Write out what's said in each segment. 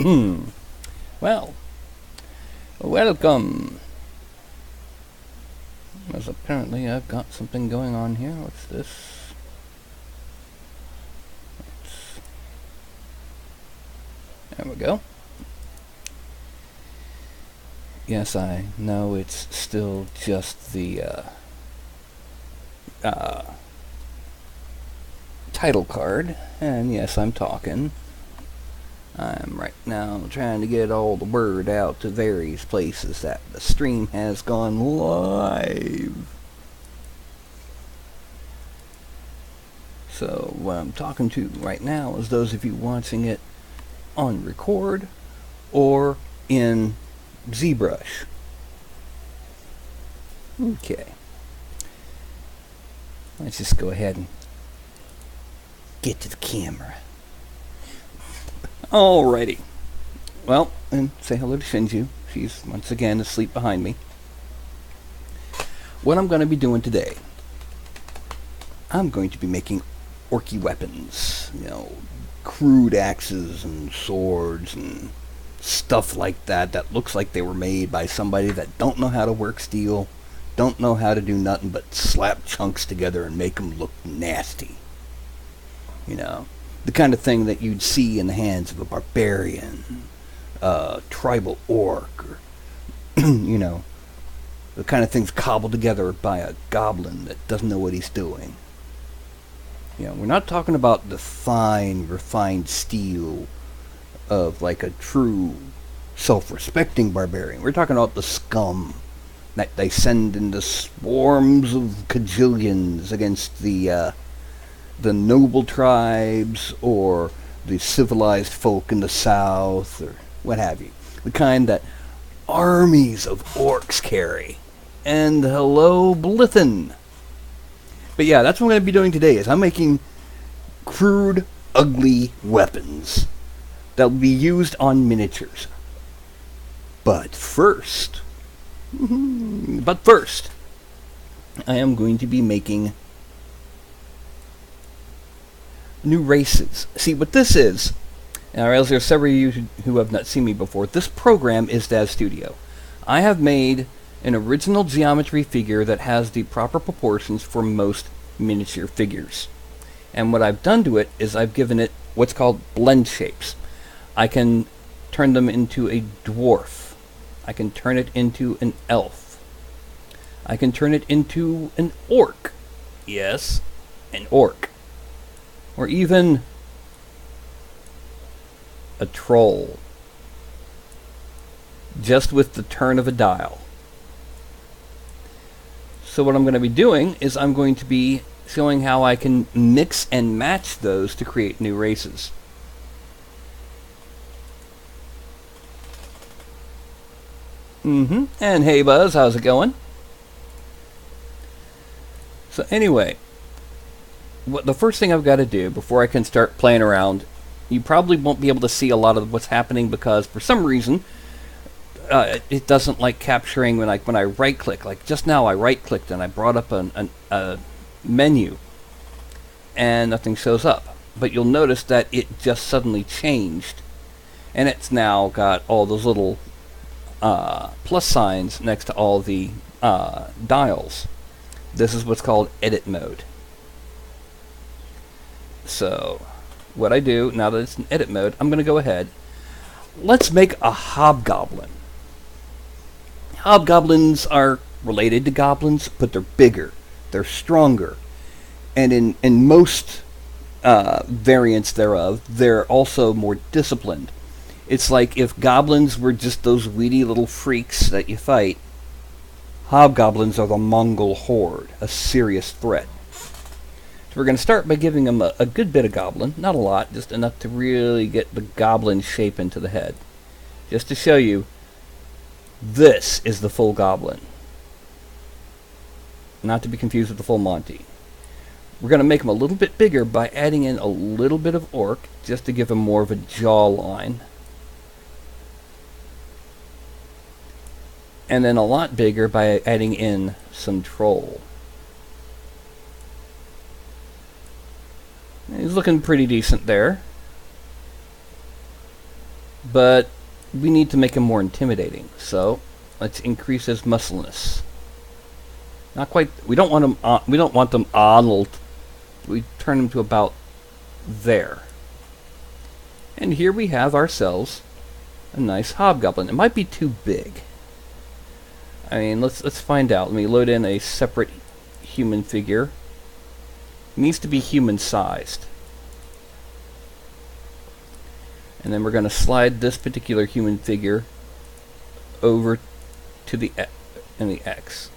Well, welcome. As apparently I've got something going on here. What's this? There we go. Yes, I know it's still just the title card, and yes, I'm talking. I'm right now trying to get all the word out to various places that the stream has gone live. So what I'm talking to right now is those of you watching it on record or in ZBrush. Okay. Let's just go ahead and get to the camera. Alrighty. Well, and say hello to Shinju. She's once again asleep behind me. What I'm going to be doing today, I'm going to be making orky weapons. You know, crude axes and swords and stuff like that that looks like they were made by somebody that don't know how to work steel, don't know how to do nothing but slap chunks together and make them look nasty. You know, the kind of thing that you'd see in the hands of a barbarian, tribal orc, or, you know, the kind of things cobbled together by a goblin that doesn't know what he's doing. You know, we're not talking about the fine, refined steel of like a true self-respecting barbarian. We're talking about the scum that they send into swarms of cajillions against the noble tribes or the civilized folk in the south or what have you. The kind that armies of orcs carry. And hello, Blithen. But yeah, that's what I'm going to be doing today, is I'm making crude, ugly weapons that will be used on miniatures. But first, I am going to be making new races. See, what this is, and I realize there are several of you who have not seen me before, this program is Daz Studio. I have made an original geometry figure that has the proper proportions for most miniature figures. And what I've done to it is I've given it what's called blend shapes. I can turn them into a dwarf. I can turn it into an elf. I can turn it into an orc. Yes, an orc. Or even a troll. Just with the turn of a dial. So what I'm going to be doing is I'm going to be showing how I can mix and match those to create new races. And hey Buzz, how's it going? So anyway, the first thing I've got to do before I can start playing around, you probably won't be able to see a lot of what's happening because for some reason it doesn't like capturing when I right click. Like just now I right clicked and I brought up a menu and nothing shows up. But you'll notice that it just suddenly changed and it's now got all those little plus signs next to all the dials. This is what's called edit mode. So what I do now that it's in edit mode, I'm going to go ahead. Let's make a hobgoblin. Hobgoblins are related to goblins, but they're bigger, they're stronger, and in most variants thereof, they're also more disciplined. It's like if goblins were just those weedy little freaks that you fight, hobgoblins are the Mongol horde, a serious threat. So we're going to start by giving them a good bit of goblin, not a lot, just enough to really get the goblin shape into the head. Just to show you, this is the full goblin. Not to be confused with the full Monty. We're going to make him a little bit bigger by adding in a little bit of orc, just to give him more of a jawline. And then a lot bigger by adding in some troll. He's looking pretty decent there. but we need to make him more intimidating. So let's increase his muscleness. Not quite. We don't want him. We don't want them Arnold. We turn him to about there. And here we have ourselves a nice hobgoblin. It might be too big. I mean, let's find out. Let me load in a separate human figure. It needs to be human-sized. And then we're going to slide this particular human figure over to the X.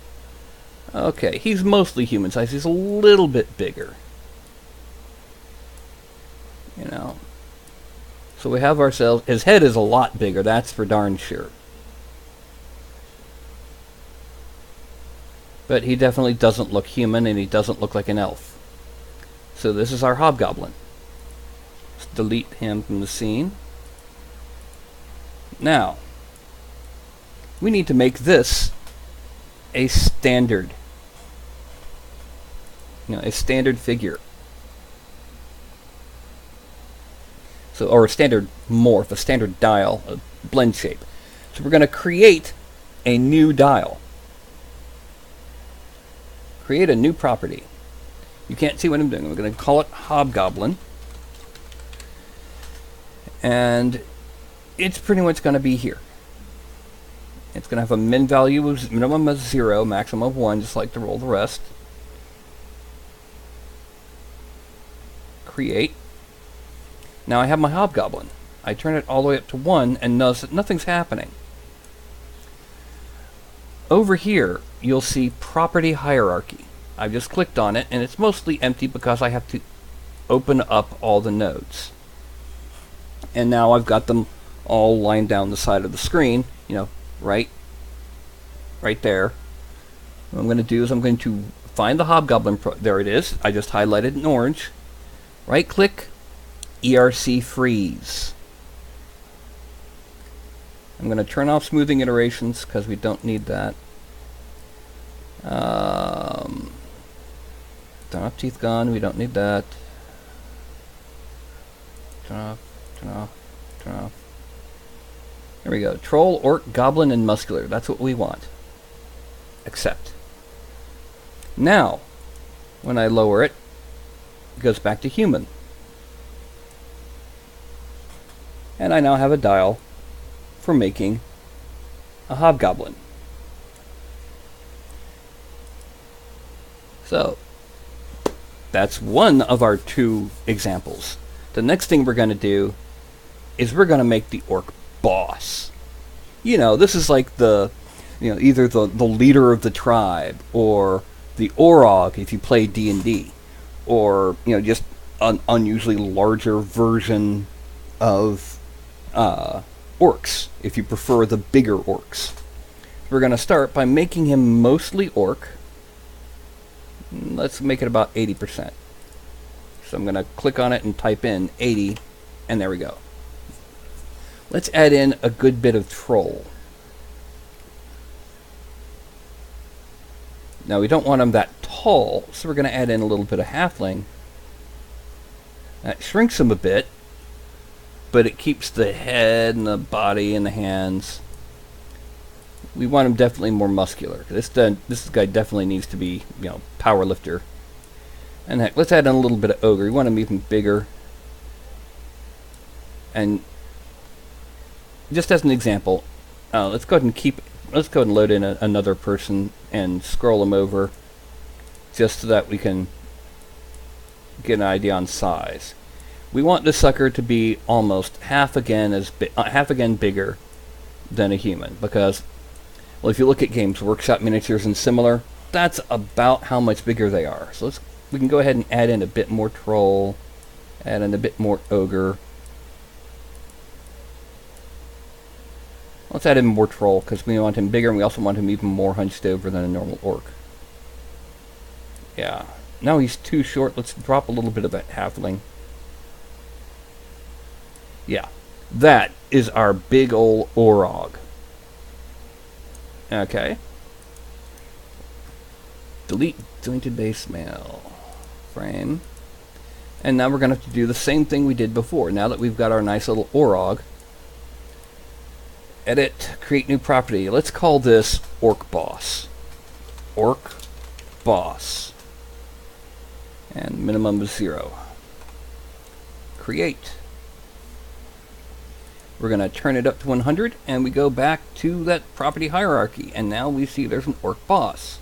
Okay, he's mostly human-sized. He's a little bit bigger. You know. So we have ourselves... His head is a lot bigger, that's for darn sure. But he definitely doesn't look human, and he doesn't look like an elf. So this is our hobgoblin. Let's delete him from the scene. Now, we need to make this a standard. A standard figure. So, or a standard morph, a standard dial, a blend shape. So we're going to create a new dial. Create a new property. You can't see what I'm doing. We're going to call it Hobgoblin. And it's pretty much going to be here. It's going to have a min value of minimum of 0, maximum of 1, just like to roll the rest. Create. Now I have my Hobgoblin. I turn it all the way up to 1 and notice that nothing's happening. Over here, you'll see Property Hierarchy. I've just clicked on it, and it's mostly empty because I have to open up all the nodes. And now I've got them all lined down the side of the screen, right there. What I'm going to do is I'm going to find the Hobgoblin. There it is. I just highlighted in orange. Right-click, ERC Freeze. I'm going to turn off smoothing iterations because we don't need that. Turn off teeth gone. We don't need that. Turn off. Turn off. Turn off. There we go. Troll, orc, goblin, and muscular. That's what we want. Accept. Now, when I lower it, it goes back to human. And I now have a dial for making a hobgoblin. So, that's one of our 2 examples. The next thing we're going to do is we're going to make the orc boss. This is like the, either the leader of the tribe, or the Orog if you play D&D, or, just an unusually larger version of orcs, if you prefer the bigger orcs. We're going to start by making him mostly orc. Let's make it about 80%. So I'm going to click on it and type in 80, and there we go. Let's add in a good bit of troll. Now we don't want him that tall, so we're going to add in a little bit of halfling. That shrinks him a bit, but it keeps the head and the body and the hands. We want him definitely more muscular. This guy definitely needs to be, power lifter. And heck, let's add in a little bit of ogre. We want him even bigger. And just as an example, let's go ahead and load in another person and scroll them over, just so that we can get an idea on size. We want this sucker to be almost half again bigger than a human, because, well, if you look at Games Workshop miniatures and similar, that's about how much bigger they are. So we can go ahead and add in a bit more troll, add in a bit more ogre. Let's add in more troll, because we want him bigger, and we also want him even more hunched over than a normal orc. Yeah. Now he's too short. Let's drop a little bit of that halfling. Yeah. That is our big ol' Orog. Okay. Delete jointed base mail frame. And now we're going to have to do the same thing we did before. Now that we've got our nice little Orog, Edit, create new property. Let's call this Orc Boss. Orc Boss. And minimum is 0. Create. We're going to turn it up to 100, and we go back to that property hierarchy. And now we see there's an Orc Boss.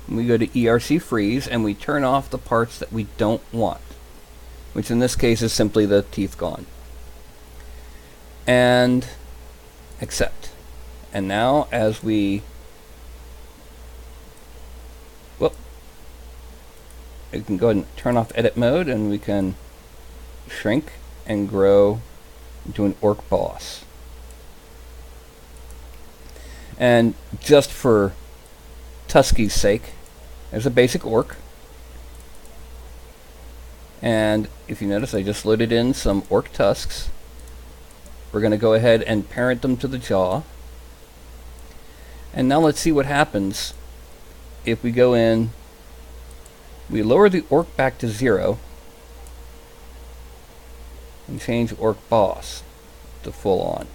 And we go to ERC freeze, and we turn off the parts that we don't want, which in this case is simply the teeth gone. And accept. And now as we can go ahead and turn off edit mode, and we can shrink and grow into an Orc Boss. And just for Tusky's sake, there's a basic orc. And if you notice, I just loaded in some orc tusks. We're going to go ahead and parent them to the jaw. And now let's see what happens if we go in, we lower the orc back to 0, and change Orc Boss to full on.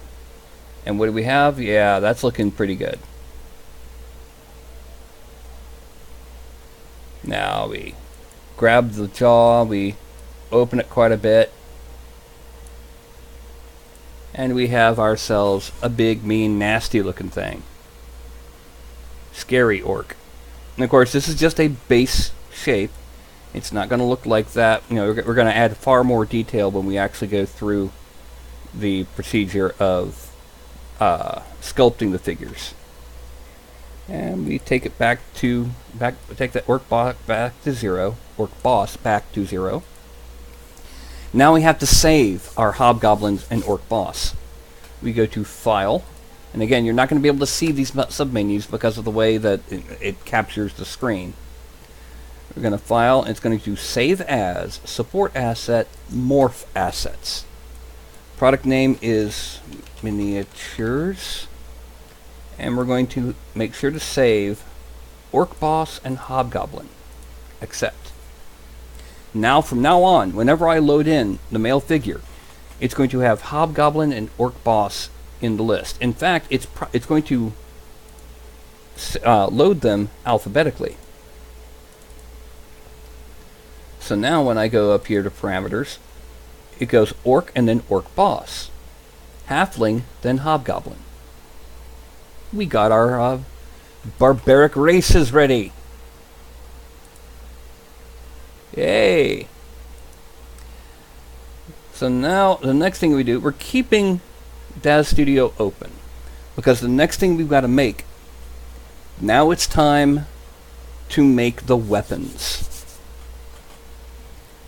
And what do we have? Yeah, that's looking pretty good. Now we grab the jaw, we open it quite a bit, and we have ourselves a big, mean, nasty looking thing. Scary orc. And of course, this is just a base shape. It's not going to look like that. You know, we're going to add far more detail when we actually go through the procedure of sculpting the figures. And we take it take that Orc Boss back to 0. Orc Boss back to 0. Now we have to save our Hobgoblins and Orc Boss. We go to File. And again, you're not going to be able to see these submenus because of the way that it captures the screen. We're going to File, and it's going to Save As, Support Asset, Morph Assets. Product name is Miniatures. And we're going to make sure to save Orc Boss and Hobgoblin. Accept. Now, from now on, whenever I load in the male figure, it's going to have Hobgoblin and Orc Boss in the list. In fact, it's going to load them alphabetically. So now when I go up here to parameters, it goes Orc and then Orc Boss. Halfling, then Hobgoblin. We got our barbaric races ready. Yay! So now the next thing we do, we're keeping Daz Studio open because the next thing we've got to make, now it's time to make the weapons.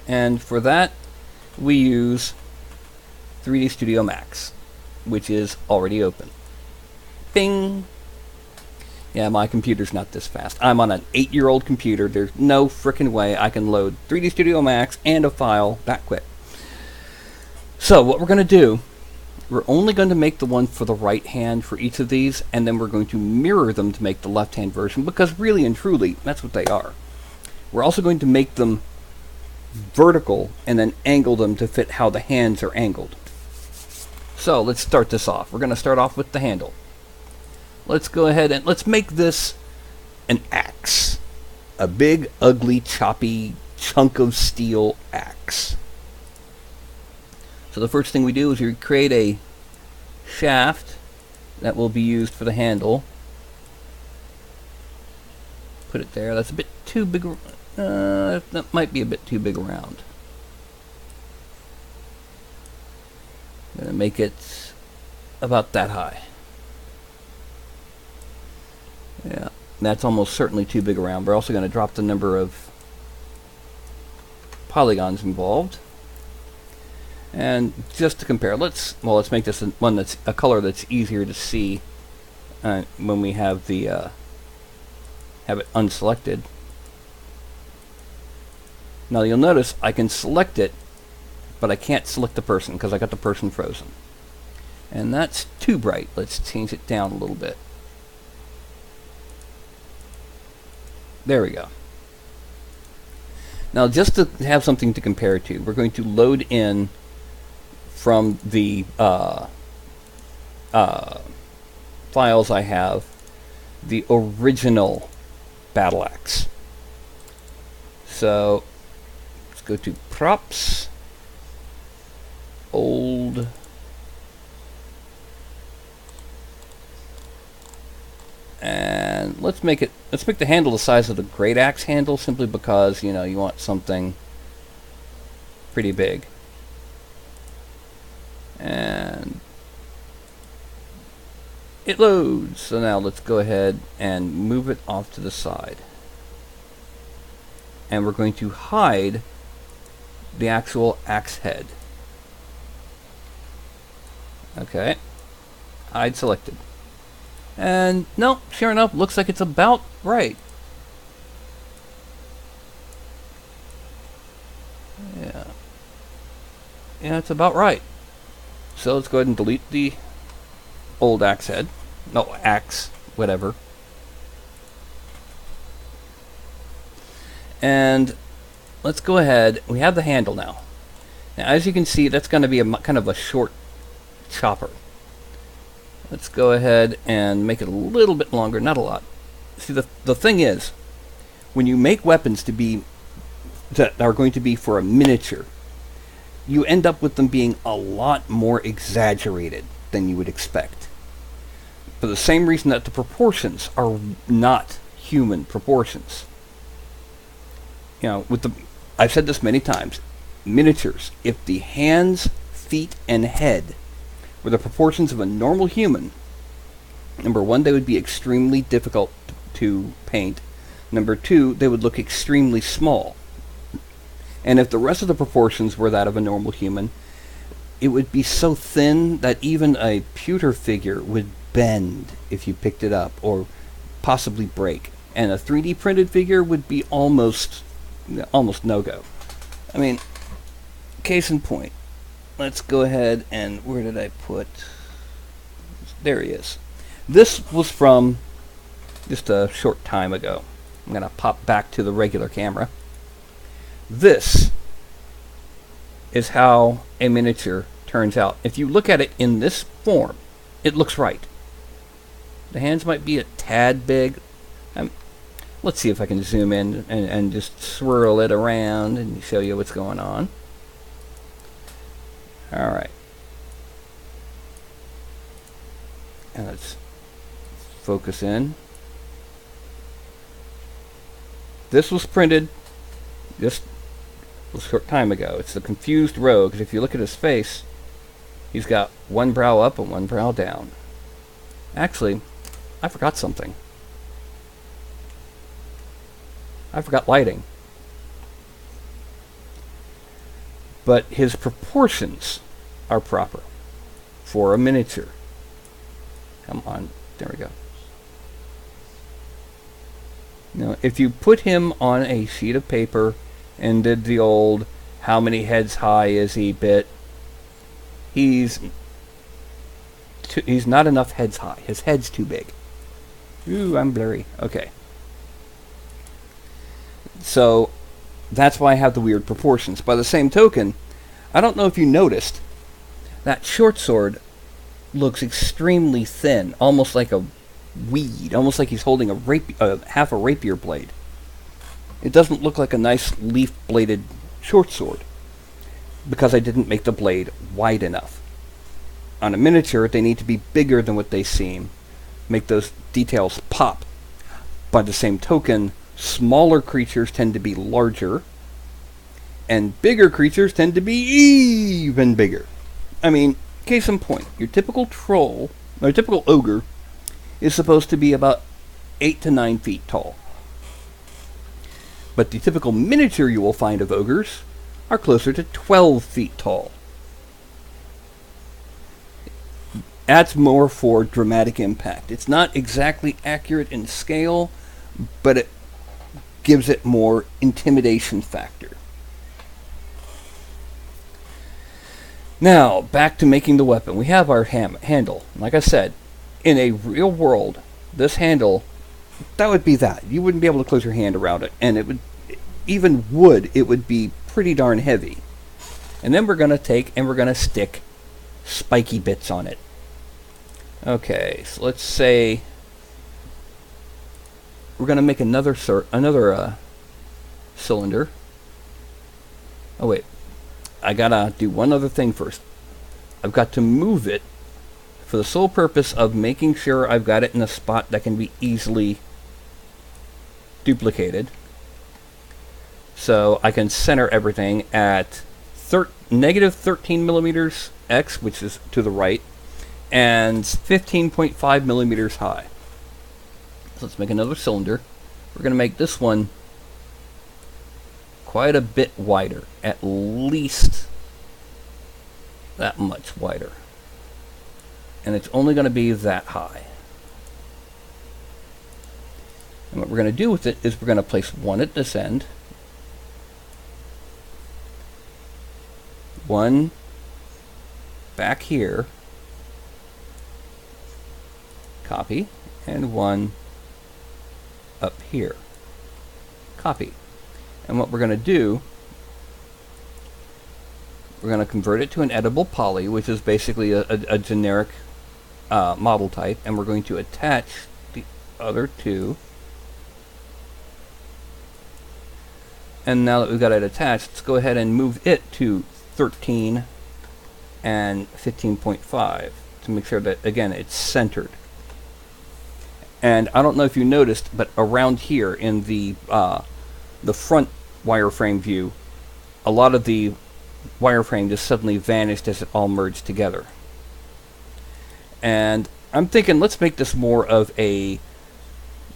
And for that, we use 3D Studio Max, which is already open. Bing! Yeah, my computer's not this fast. I'm on an 8-year-old computer. There's no frickin' way I can load 3D Studio Max and a file that quick. So what we're going to do, we're only going to make the one for the right hand for each of these, and then we're going to mirror them to make the left-hand version, because really and truly, that's what they are. We're also going to make them vertical and then angle them to fit how the hands are angled. So let's start this off. We're going to start off with the handle. Let's go ahead and let's make this an axe. A big, ugly, choppy chunk of steel axe. So the first thing we do is we create a shaft that will be used for the handle. Put it there. That's a bit too big. That might be a bit too big around. I'm going to make it about that high. Yeah, that's almost certainly too big around. We're also going to drop the number of polygons involved. And just to compare, let's make this one that's a color that's easier to see when we have the have it unselected. Now you'll notice I can select it, but I can't select the person because I got the person frozen. And that's too bright. Let's change it down a little bit. There we go. Now just to have something to compare to, we're going to load in from the files I have the original battle axe. So let's go to props, old, and let's make the handle the size of the great axe handle, simply because, you know, you want something pretty big. And it loads. So now let's go ahead and move it off to the side. And we're going to hide the actual axe head. Okay. Hide selected. And no, sure enough, looks like it's about right. Yeah. Yeah, it's about right. So let's go ahead and delete the old axe head. No, axe, whatever. And let's go ahead. We have the handle now. Now, as you can see, that's going to be a kind of a short chopper. Let's go ahead and make it a little bit longer, not a lot. See, the thing is, when you make weapons that are going to be for a miniature, you end up with them being a lot more exaggerated than you would expect. For the same reason that the proportions are not human proportions. You know, I've said this many times, miniatures, if the hands, feet, and head were the proportions of a normal human, number one, they would be extremely difficult to paint. Number two, they would look extremely small. And if the rest of the proportions were that of a normal human, it would be so thin that even a pewter figure would bend if you picked it up, or possibly break. And a 3D printed figure would be almost no-go. I mean, case in point. Let's go ahead and, where did I put? There he is. This was from just a short time ago. I'm going to pop back to the regular camera. This is how a miniature turns out. If you look at it in this form, it looks right. The hands might be a tad big. Let's see if I can zoom in and just swirl it around and show you what's going on. Alright. And let's focus in. This was printed just a short time ago. It's the confused rogue, because if you look at his face, he's got one brow up and one brow down. Actually, I forgot something. I forgot lighting. But his proportions are proper for a miniature. Come on, there we go. Now, if you put him on a sheet of paper and did the old how many heads high is he bit, he's not enough heads high. His head's too big. Ooh, I'm blurry. Okay. So that's why I have the weird proportions. By the same token, I don't know if you noticed, that short sword looks extremely thin, almost like a weed, almost like he's holding half a rapier blade. It doesn't look like a nice leaf-bladed short sword, because I didn't make the blade wide enough. On a miniature, they need to be bigger than what they seem, make those details pop. By the same token, smaller creatures tend to be larger, and bigger creatures tend to be even bigger. I mean, case in point, your typical troll, or typical ogre, is supposed to be about 8 to 9 feet tall. But the typical miniature you will find of ogres are closer to 12 feet tall. That's more for dramatic impact. It's not exactly accurate in scale, but it gives it more intimidation factor. Now, back to making the weapon. We have our handle. Like I said, in a real world, this handle, that would be that. You wouldn't be able to close your hand around it, and it would, even wood, it would be pretty darn heavy. And then we're going to take and we're going to stick spiky bits on it. Okay, so let's say we're going to make another cylinder. Oh wait, I gotta do one other thing first. I've got to move it for the sole purpose of making sure I've got it in a spot that can be easily duplicated. So I can center everything at negative 13 millimeters X, which is to the right, and 15.5 millimeters high. So let's make another cylinder. We're going to make this one quite a bit wider, at least that much wider. And it's only going to be that high. And what we're going to do with it is we're going to place one at this end, one back here, copy, and one up here, copy. And what we're going to do, we're going to convert it to an edible poly, which is basically a generic model type, and we're going to attach the other two. And now that we've got it attached, let's go ahead and move it to 13 and 15.5 to make sure that, again, it's centered. And I don't know if you noticed, but around here in the front wireframe view, a lot of the wireframe just suddenly vanished as it all merged together. And I'm thinking, let's make this more of a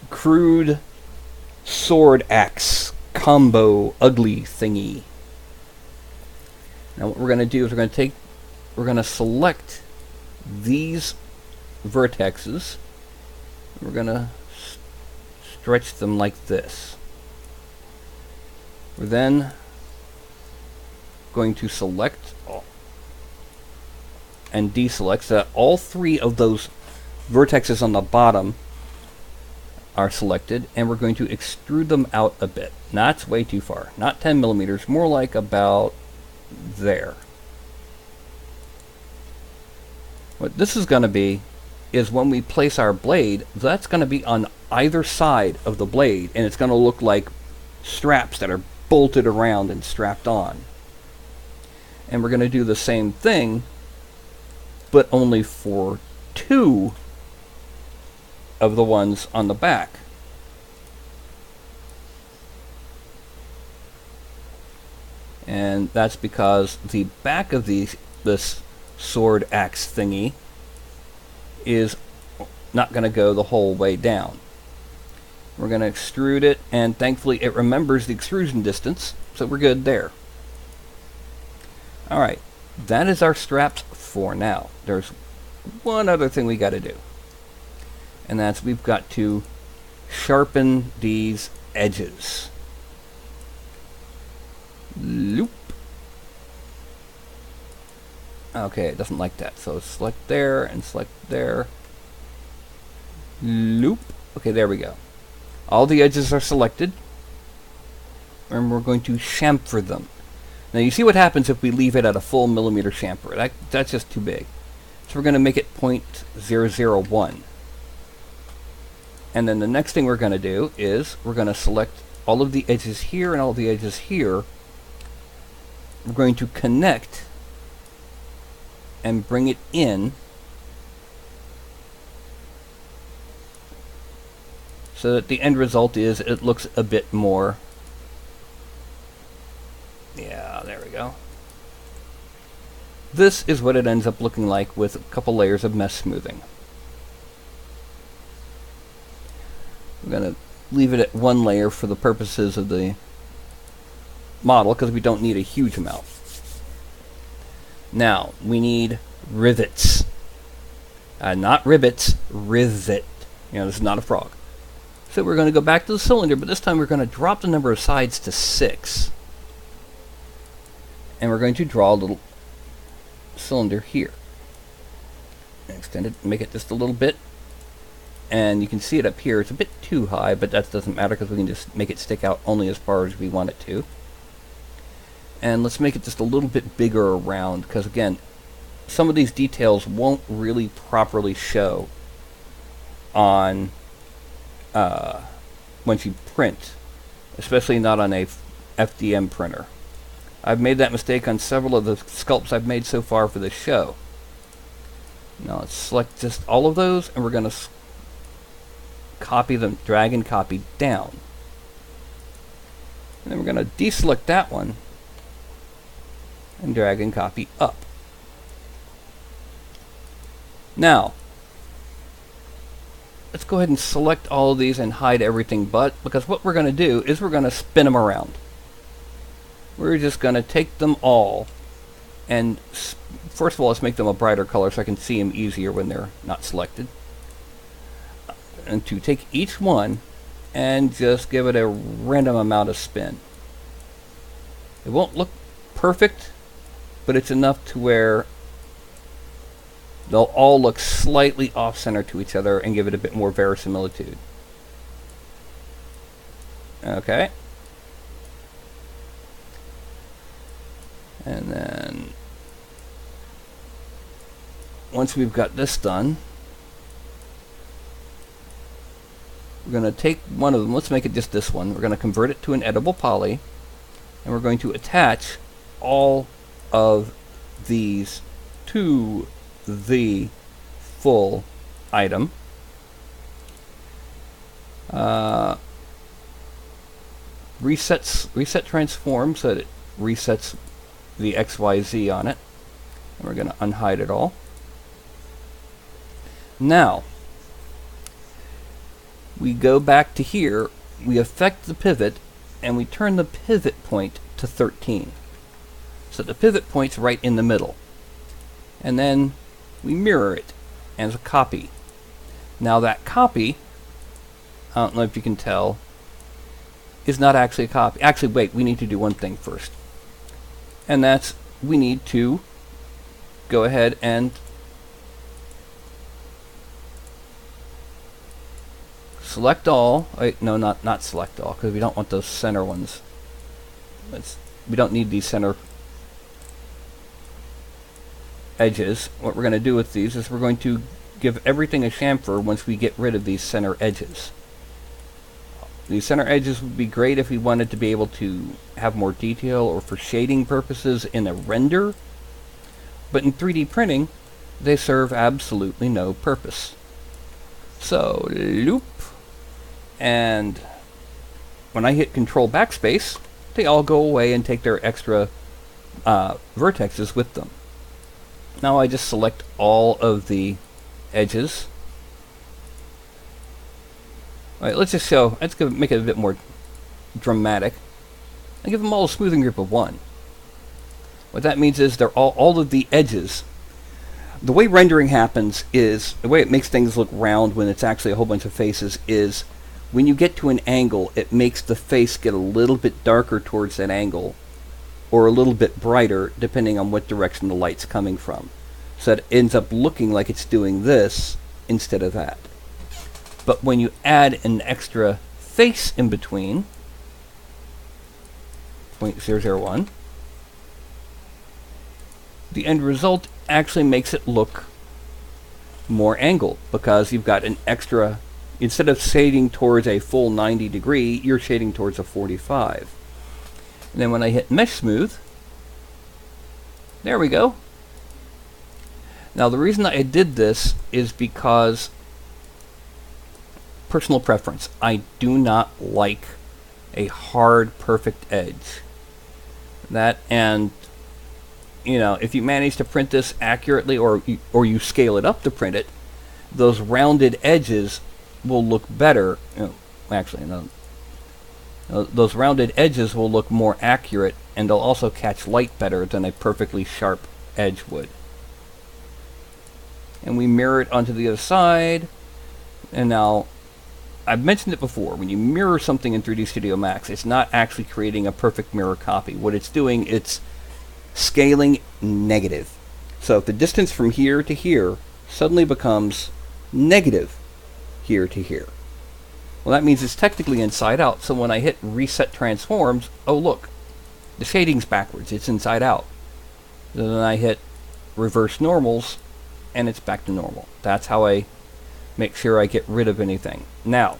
crude sword axe combo ugly thingy. Now what we're going to do is we're going to select these vertexes. We're going to stretch them like this. We're then going to select all and deselect so that all three of those vertexes on the bottom are selected, and we're going to extrude them out a bit. Not way too far, not 10 millimeters, more like about there. What this is going to be is when we place our blade, that's going to be on either side of the blade, and it's going to look like straps that are bolted around and strapped on. And we're going to do the same thing, but only for two of the ones on the back. And that's because the back of this sword axe thingy is not going to go the whole way down. We're going to extrude it, and thankfully it remembers the extrusion distance, so we're good there. Alright, that is our straps for now. There's one other thing we got to do, and that's we've got to sharpen these edges. Loop. Okay, it doesn't like that, so select there and select there. Loop. Okay, there we go. All the edges are selected, and we're going to chamfer them. Now you see what happens if we leave it at a full millimeter chamfer. That's just too big. So we're going to make it 0.001. And then the next thing we're going to do is we're going to select all of the edges here and all the edges here. We're going to connect and bring it in so that the end result is it looks a bit more. Yeah, there we go. This is what it ends up looking like with a couple layers of mesh smoothing. I'm going to leave it at one layer for the purposes of the model because we don't need a huge amount. Now, we need rivets. Not ribbits, rivet. You know, this is not a frog. So we're going to go back to the cylinder, but this time we're going to drop the number of sides to 6. And we're going to draw a little cylinder here. Extend it, make it just a little bit. And you can see it up here. It's a bit too high, but that doesn't matter because we can just make it stick out only as far as we want it to. And let's make it just a little bit bigger around, because again, some of these details won't really properly show on once you print, especially not on a FDM printer. I've made that mistake on several of the sculpts I've made so far for this show. Now let's select just all of those, and we're going to copy them, drag and copy down. And then we're going to deselect that one and drag and copy up. Now, let's go ahead and select all of these and hide everything but, because what we're going to do is we're going to spin them around. We're just going to take them all, and first of all, let's make them a brighter color so I can see them easier when they're not selected. And to take each one and just give it a random amount of spin. It won't look perfect, but it's enough to where they'll all look slightly off-center to each other and give it a bit more verisimilitude. Okay. And then, once we've got this done, we're going to take one of them, let's make it just this one, we're going to convert it to an edible poly, and we're going to attach all of these to the full item. Reset transform so that it resets the XYZ on it. And we're going to unhide it all. Now, we go back to here, we affect the pivot, and we turn the pivot point to 13. So the pivot point's right in the middle. And then we mirror it as a copy. Now that copy, I don't know if you can tell, is not actually a copy. Actually, wait, we need to do one thing first. And that's, we need to go ahead and select all. Wait, no, not select all, because we don't want those center ones. We don't need these center edges. What we're going to do with these is we're going to give everything a chamfer once we get rid of these center edges. These center edges would be great if we wanted to be able to have more detail or for shading purposes in a render, but in 3D printing they serve absolutely no purpose. So loop, and when I hit Control Backspace, they all go away and take their extra vertexes with them. Now I just select all of the edges. All right, let's just show, make it a bit more dramatic. I give them all a smoothing group of 1. What that means is they're all of the edges. The way rendering happens is, the way it makes things look round when it's actually a whole bunch of faces is, when you get to an angle, it makes the face get a little bit darker towards that angle, or a little bit brighter, depending on what direction the light's coming from. So it ends up looking like it's doing this instead of that. But when you add an extra face in between, 0.001, the end result actually makes it look more angled, because you've got an extra, instead of shading towards a full 90 degree, you're shading towards a 45. And then when I hit Mesh Smooth, there we go. Now the reason I did this is because personal preference. I do not like a hard, perfect edge. That, and you know, if you manage to print this accurately, or you scale it up to print it, those rounded edges will look better. Actually, no. Those rounded edges will look more accurate, and they'll also catch light better than a perfectly sharp edge would. And we mirror it onto the other side. And now, I've mentioned it before, when you mirror something in 3D Studio Max, it's not actually creating a perfect mirror copy. What it's doing, it's scaling negative. So if the distance from here to here suddenly becomes negative here to here, well, that means it's technically inside out. So when I hit Reset Transforms, oh look, the shading's backwards, it's inside out. Then I hit reverse normals, and it's back to normal. That's how I make sure I get rid of anything. Now,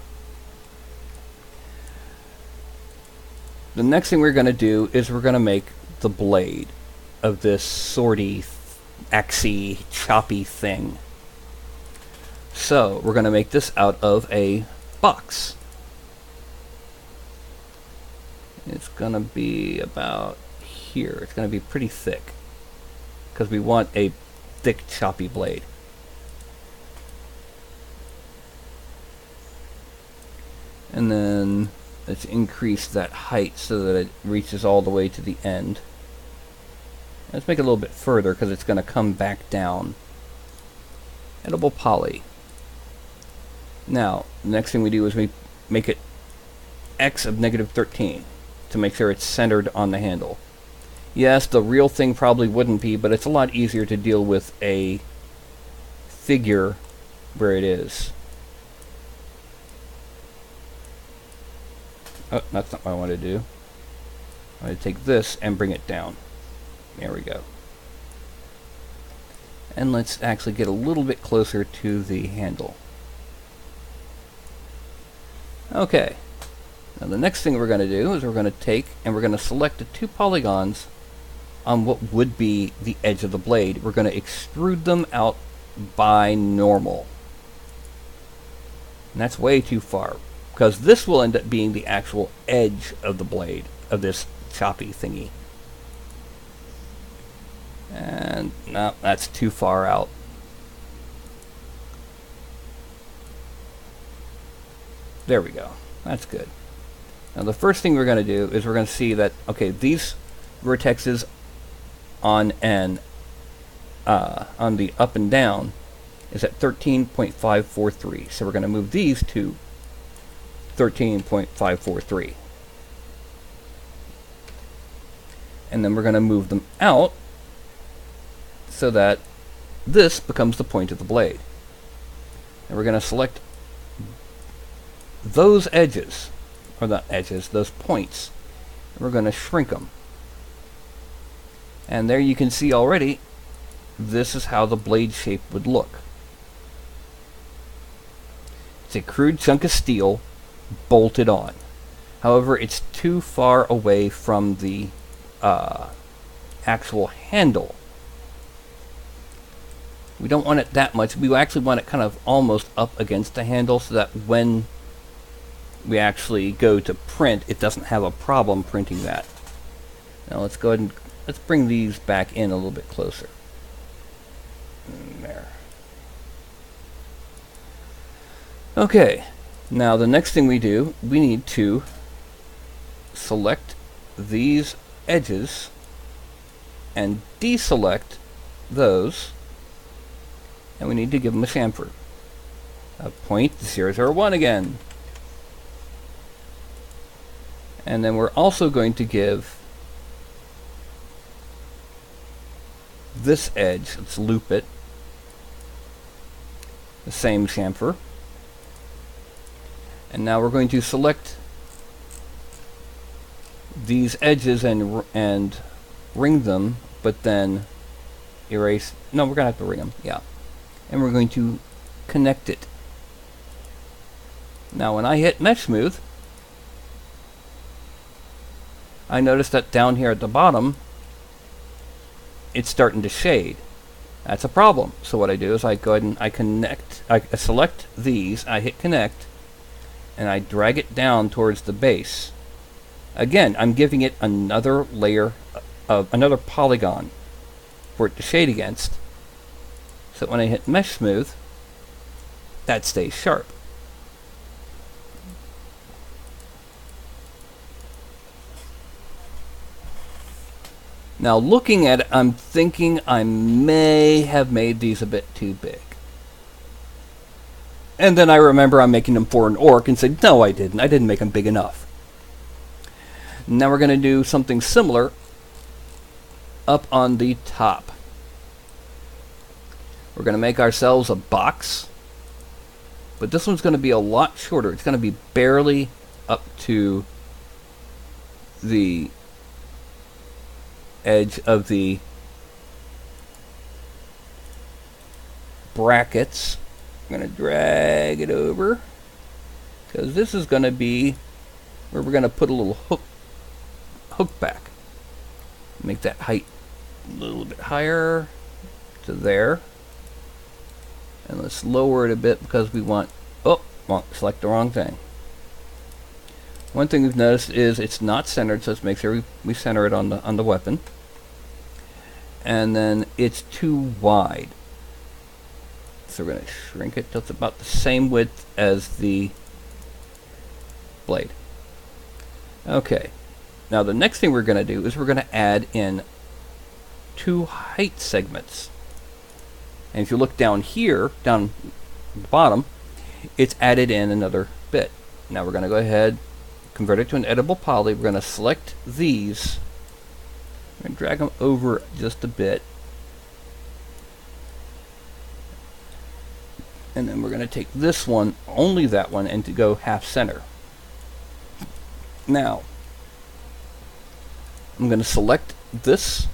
the next thing we're going to do is we're going to make the blade of this swordy, axey, choppy thing. So, we're going to make this out of a box. It's going to be about here. It's going to be pretty thick, because we want a thick, choppy blade. And then let's increase that height so that it reaches all the way to the end. Let's make it a little bit further because it's going to come back down. Edible poly. Now, the next thing we do is we make it X of -13 to make sure it's centered on the handle. Yes, the real thing probably wouldn't be, but it's a lot easier to deal with a figure where it is. Oh, that's not what I want to do. I want to take this and bring it down. There we go. And let's actually get a little bit closer to the handle. Okay. Now the next thing we're going to do is we're going to take and we're going to select the 2 polygons on what would be the edge of the blade. We're going to extrude them out by normal. And that's way too far, because this will end up being the actual edge of the blade of this choppy thingy. And no, that's too far out. There we go. That's good. Now the first thing we're going to do is we're going to see that, okay, these vertexes on the up and down is at 13.543. So we're going to move these to 13.543. And then we're going to move them out so that this becomes the point of the blade. And we're going to select those edges, or not edges, those points, and we're going to shrink them. And there you can see already, this is how the blade shape would look. It's a crude chunk of steel bolted on. However, it's too far away from the actual handle. We don't want it that much. We actually want it kind of almost up against the handle so that when we actually go to print, it doesn't have a problem printing that. Now let's go ahead and let's bring these back in a little bit closer. There. Okay, now the next thing we do, we need to select these edges and deselect those, and we need to give them a chamfer. A 0.001 again. And then we're also going to give this edge, let's loop it, the same chamfer. And now we're going to select these edges and ring them, but then erase. No, we're going to have to ring them, yeah. And we're going to connect it. Now when I hit Mesh Smooth, I notice that down here at the bottom, it's starting to shade. That's a problem. So what I do is I go ahead and I select these, I hit connect, and I drag it down towards the base. Again, I'm giving it another layer of another polygon for it to shade against. So when I hit Mesh Smooth, that stays sharp. Now looking at it, I'm thinking I may have made these a bit too big. And then I remember I'm making them for an orc and said, no I didn't. I didn't make them big enough. Now we're going to do something similar up on the top. We're going to make ourselves a box. But this one's going to be a lot shorter. It's going to be barely up to the edge of the brackets. I'm going to drag it over, because this is going to be where we're going to put a little hook back. Make that height a little bit higher to there. And let's lower it a bit because we want, select the wrong thing. One thing we've noticed is it's not centered, so let's make sure we center it on the weapon. And then it's too wide. So we're going to shrink it till it's about the same width as the blade. Okay. Now the next thing we're going to do is we're going to add in 2 height segments. And if you look down here, down at the bottom, it's added in another bit. Now we're going to go ahead, convert it to an editable poly. We're going to select these. We're going to drag them over just a bit. And then we're going to take this one, only that one, and to go half center. Now, I'm going to select this.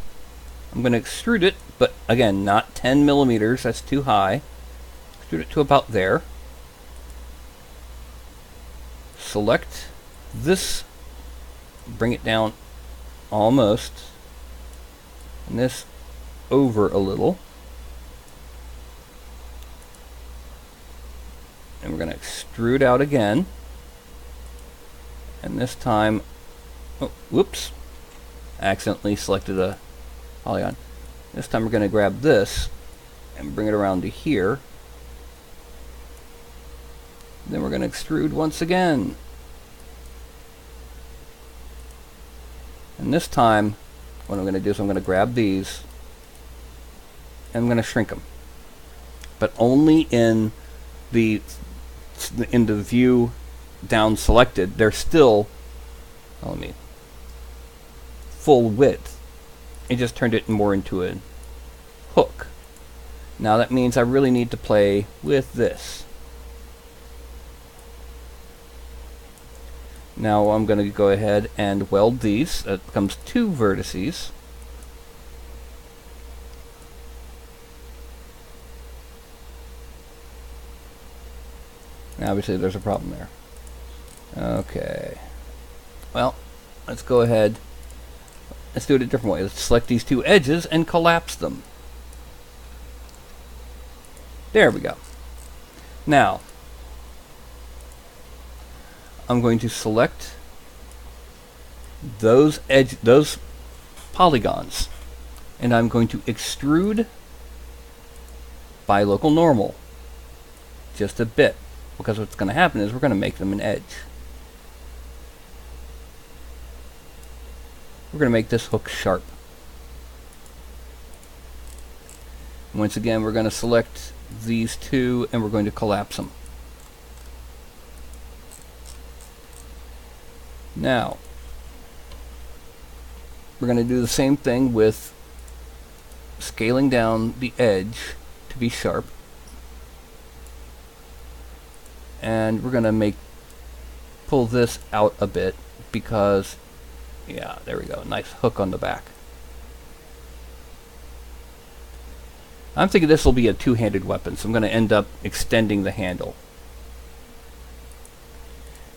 I'm going to extrude it, but again, not 10 millimeters, that's too high. Extrude it to about there. Select this, bring it down almost, and this over a little. And we're going to extrude out again. And this time, whoops, I accidentally selected a polygon. This time we're going to grab this and bring it around to here. Then we're going to extrude once again. And this time, what I'm going to do is I'm going to grab these and I'm going to shrink them. But only in the view down selected. They're still, full width. It just turned it more into a hook. Now that means I really need to play with this. Now I'm going to go ahead and weld these. That becomes 2 vertices. Now obviously there's a problem there. Okay. Well, let's go ahead. Let's do it a different way. Let's select these 2 edges and collapse them. There we go. Now, I'm going to select those polygons, and I'm going to extrude by local normal just a bit, because what's going to happen is we're going to make them an edge. We're going to make this hook sharp. Once again, we're going to select these 2 and we're going to collapse them. Now, we're going to do the same thing with scaling down the edge to be sharp. And we're going to pull this out a bit because, yeah, there we go, nice hook on the back. I'm thinking this will be a 2-handed weapon, so I'm going to end up extending the handle.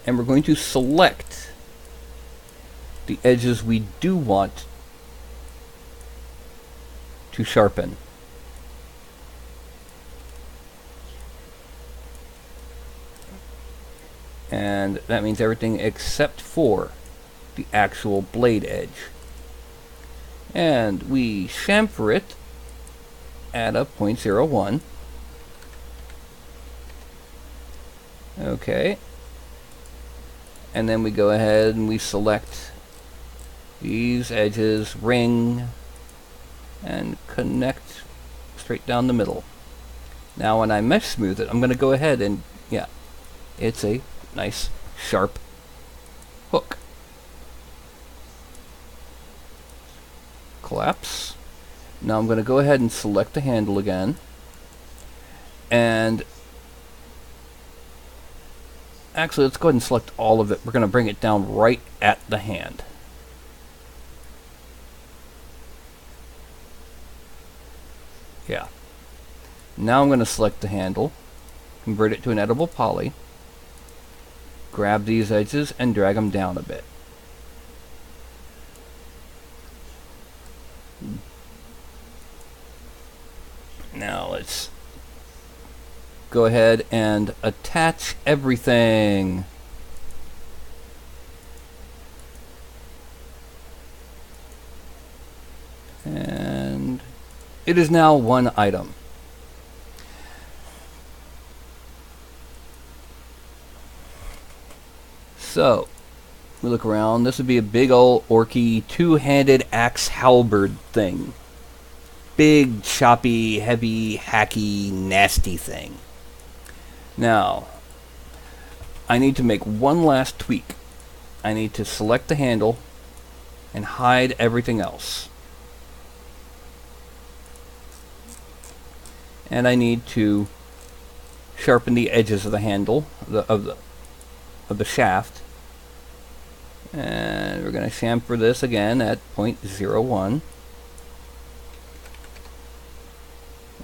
And we're going to select the edges we do want to sharpen. And that means everything except for the actual blade edge. And we chamfer it at a 0.01. Okay. And then we go ahead and we select these edges, ring, and connect straight down the middle. Now when I mesh smooth it, I'm going to go ahead and, yeah, it's a nice sharp hook. Collapse. Now I'm going to go ahead and select the handle again, and actually let's go ahead and select all of it. We're going to bring it down right at the hand. Yeah. Now I'm going to select the handle, convert it to an edible poly, grab these edges and drag them down a bit. Now let's go ahead and attach everything. And it is now one item. So, we look around. This would be a big old Orky two-handed axe halberd thing. Big, choppy, heavy, hacky, nasty thing. Now, I need to make one last tweak. I need to select the handle and hide everything else. And I need to sharpen the edges of the handle of the shaft. And we're going to chamfer this again at 0.01.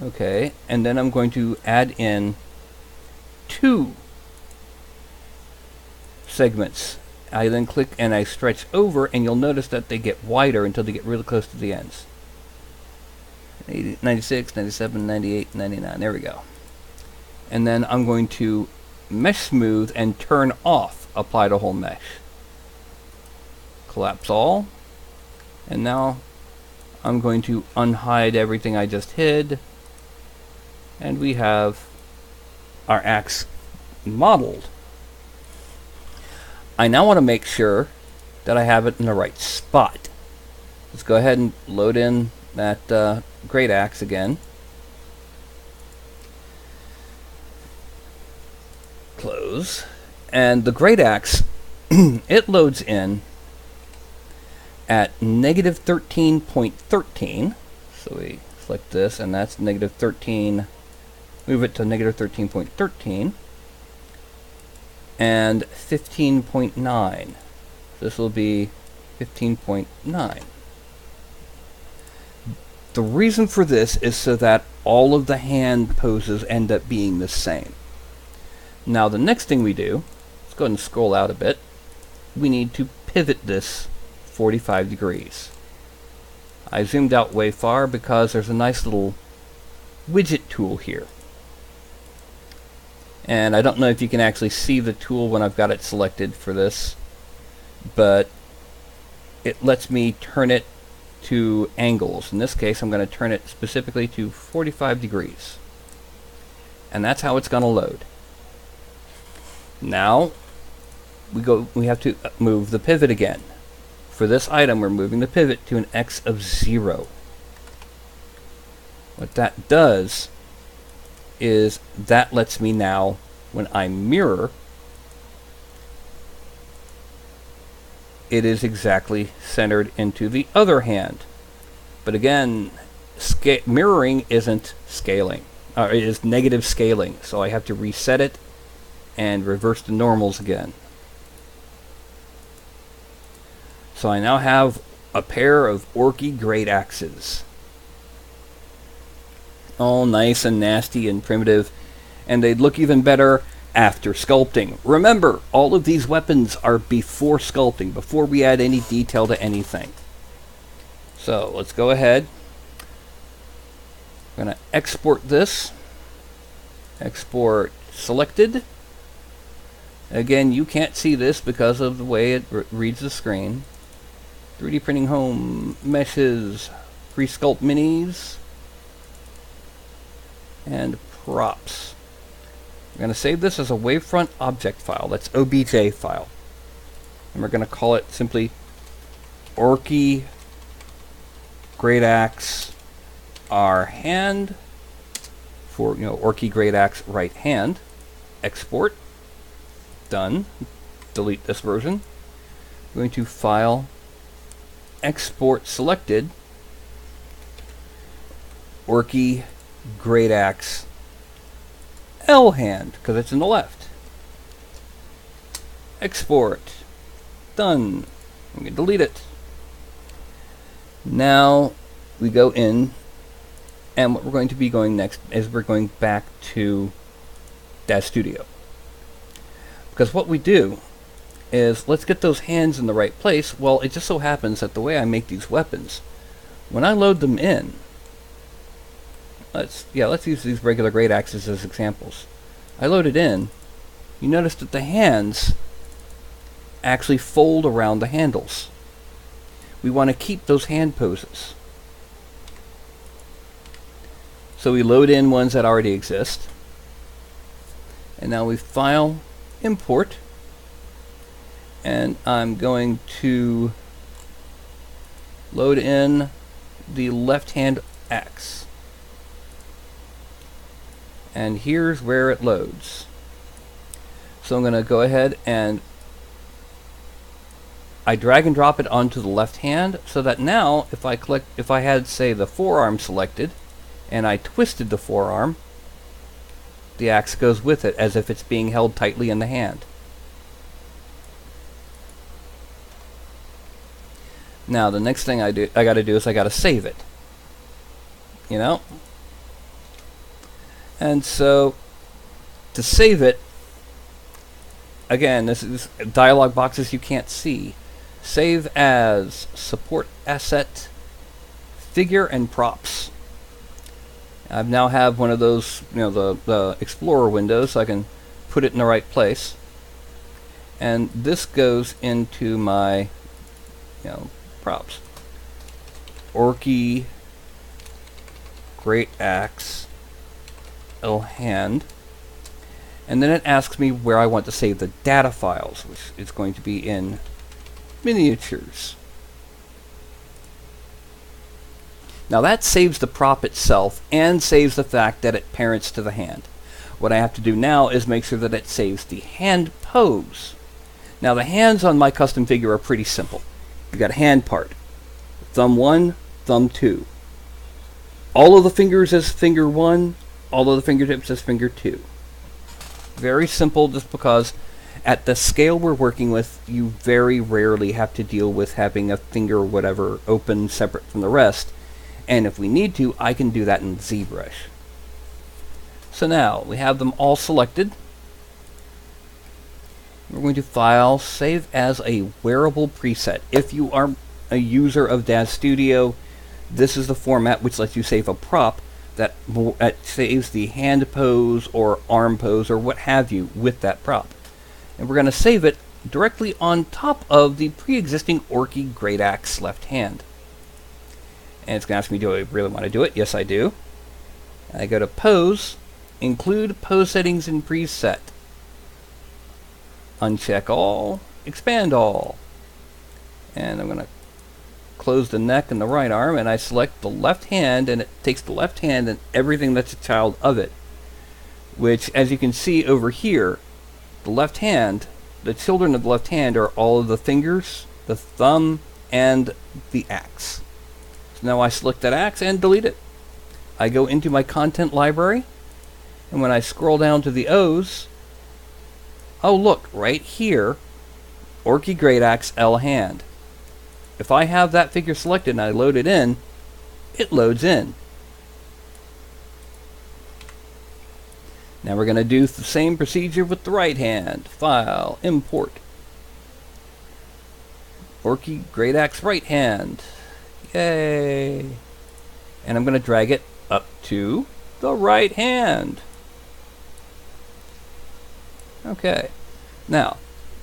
Okay, and then I'm going to add in 2 segments. I then click and I stretch over, and you'll notice that they get wider until they get really close to the ends. 80, 96, 97, 98, 99. There we go. And then I'm going to mesh smooth and turn off apply to whole mesh. Collapse all. And now I'm going to unhide everything I just hid. And we have our axe modeled. I now want to make sure that I have it in the right spot. Let's go ahead and load in that great axe again. Close. And the great axe, it loads in at negative 13.13. So we select this, and that's negative 13. Move it to negative 13.13. And 15.9. This will be 15.9. The reason for this is so that all of the hand poses end up being the same. Now the next thing we do, let's go ahead and scroll out a bit. We need to pivot this 45 degrees. I zoomed out way far because there's a nice little widget tool here. And I don't know if you can actually see the tool when I've got it selected for this, but it lets me turn it to angles. In this case, I'm going to turn it specifically to 45 degrees. And that's how it's going to load. Now, we have to move the pivot again. For this item, we're moving the pivot to an X of 0. What that does is that lets me now, when I mirror, it is exactly centered into the other hand. But again, mirroring isn't scaling, it is negative scaling, so I have to reset it and reverse the normals again. So I now have a pair of Orky great axes. All nice and nasty and primitive, and they'd look even better after sculpting. Remember, all of these weapons are before sculpting, before we add any detail to anything. So let's go ahead. I'm going to export this. Export selected. Again, you can't see this because of the way it reads the screen. 3D printing home, meshes, free sculpt minis, and props. We're going to save this as a wavefront object file. That's OBJ file. And we're going to call it simply Orky Great Axe R hand for, Orky Great Axe right hand. Export. Done. Delete this version. We're going to file, export selected, Orky Great Axe L hand, because it's in the left. Export. Done. We can delete it. Now we go in And what we're going to be going next is we're going back to Daz Studio. Because what we do is, let's get those hands in the right place. Well, it just so happens that the way I make these weapons, when I load them in, let's use these regular great axes as examples. I load it in, you notice that the hands actually fold around the handles. We want to keep those hand poses. So we load in ones that already exist. And now we file, import, and I'm going to load in the left hand axe. And here's where it loads. So I'm going to go ahead and I drag and drop it onto the left hand, so that now if I had, say, the forearm selected and I twisted the forearm, the axe goes with it as if it's being held tightly in the hand. Now the next thing I got to do is I got to save it. You know? And so to save it, again, this is dialog boxes you can't see. Save as support asset, figure and props. I now have one of those, the Explorer windows, so I can put it in the right place. And this goes into my, props. Orky, Great Axe, L hand. And then it asks me where I want to save the data files, which is going to be in miniatures. Now that saves the prop itself and saves the fact that it parents to the hand. What I have to do now is make sure that it saves the hand pose. Now the hands on my custom figure are pretty simple. You've got a hand part. Thumb 1, thumb 2. All of the fingers as finger 1, all of the fingertips as finger 2. Very simple, just because at the scale we're working with, you very rarely have to deal with having a finger or whatever open separate from the rest. And if we need to, I can do that in ZBrush. So now we have them all selected. We're going to file, save as a wearable preset. If you are a user of Daz Studio, this is the format which lets you save a prop that saves the hand pose or arm pose or what have you with that prop. And we're going to save it directly on top of the pre-existing Orky Great Axe left hand. And it's going to ask me, do I really want to do it? Yes, I do. I go to Pose, Include Pose Settings in Preset. Uncheck All, Expand All. And I'm going to close the neck and the right arm, and I select the left hand, and it takes the left hand and everything that's a child of it. Which, as you can see over here, the left hand, the children of the left hand are all of the fingers, the thumb, and the axe. Now I select that axe and delete it. I go into my content library, and when I scroll down to the O's, oh look, right here, Orky Great Axe L hand. If I have that figure selected and I load it in, it loads in. Now we're going to do the same procedure with the right hand. File, Import. Orky Great Axe right hand. Yay! And I'm going to drag it up to the right hand. Okay. Now,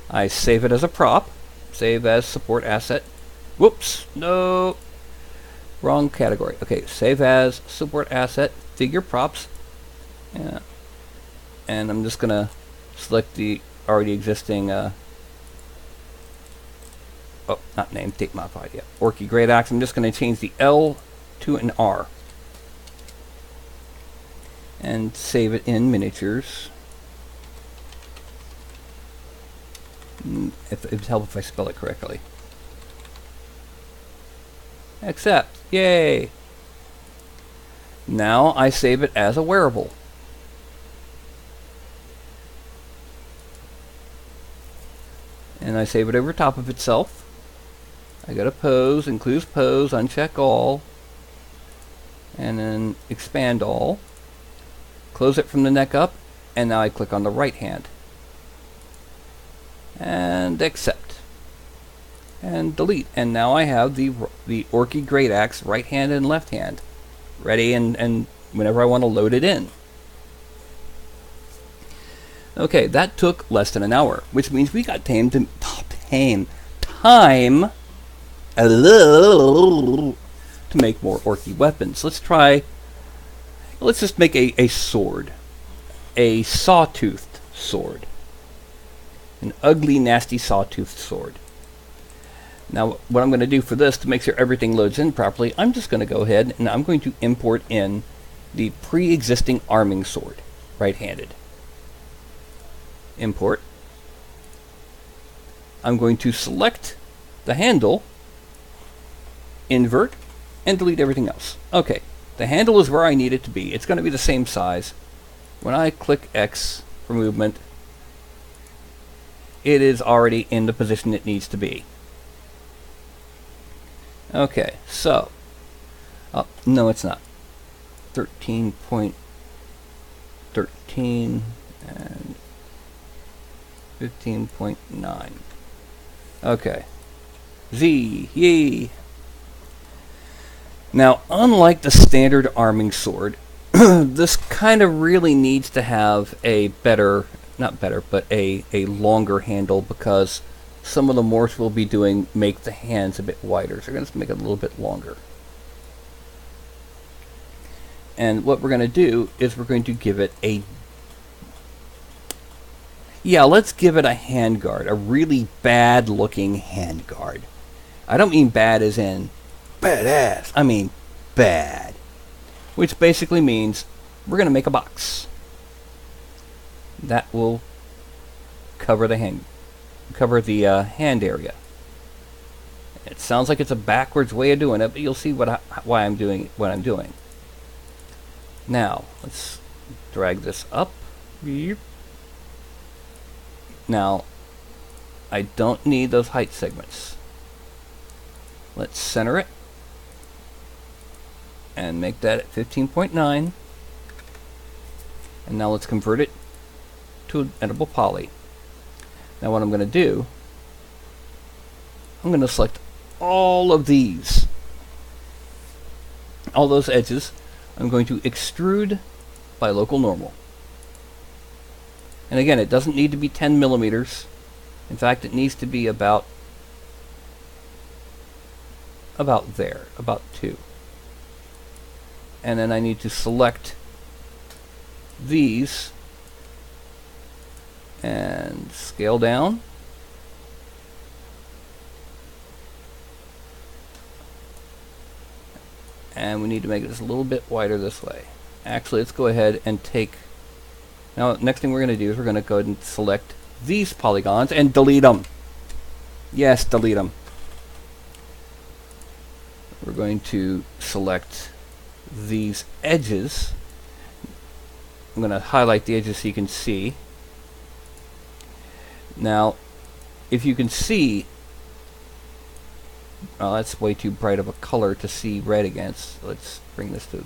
I save it as a prop. Save as support asset. Whoops! No! Wrong category. Okay, save as support asset, figure props. Yeah. And I'm just going to select the already existing oh, not named, date modified yet. Orky Great Axe. I'm just going to change the L to an R. And save it in miniatures. If it would help if I spell it correctly. Accept. Yay! Now I save it as a wearable. And I save it over top of itself. I go to Pose, Include Pose, Uncheck All. and then expand all, close it from the neck up, and now I click on the right hand and accept and delete, and now I have the Orky Great Axe right hand and left hand ready, and whenever I want to load it in. Okay, that took less than an hour, which means we got time to make more Orky weapons. Let's just make a sword. A sawtoothed sword. An ugly, nasty sawtoothed sword. Now, what I'm going to do for this, to make sure everything loads in properly, I'm just going to go ahead and I'm going to import in the pre-existing arming sword, right-handed. Import. I'm going to select the handle, invert, and delete everything else. Okay, the handle is where I need it to be. It's going to be the same size. When I click X for movement, it is already in the position it needs to be. Okay, so, oh, no it's not. 13.13 and 15.9. Okay. Z, yay! Now, unlike the standard arming sword, this kind of really needs to have a better, not better, but a longer handle, because some of the morphs we'll be doing make the hands a bit wider, so we're going to make it a little bit longer. And what we're going to do is we're going to give it a, yeah, let's give it a handguard, a really bad looking handguard. I don't mean bad as in badass, I mean bad. Which basically means we're going to make a box. That will cover the hand area. It sounds like it's a backwards way of doing it, but you'll see why I'm doing what I'm doing. Now, let's drag this up. Now, I don't need those height segments. Let's center it and make that at 15.9. And now let's convert it to an editable poly. Now what I'm going to do, I'm going to select all of these, all those edges. I'm going to extrude by local normal. And again, it doesn't need to be 10 millimeters. In fact, it needs to be about there, about 2. And then I need to select these and scale down. And we need to make it just a little bit wider this way. Actually, let's go ahead and take... Now, next thing we're going to do is we're going to go ahead and select these polygons and delete them. Yes, delete them. We're going to select these edges. I'm going to highlight the edges so you can see. Now, if you can see, well, that's way too bright of a color to see red against. Let's bring this to...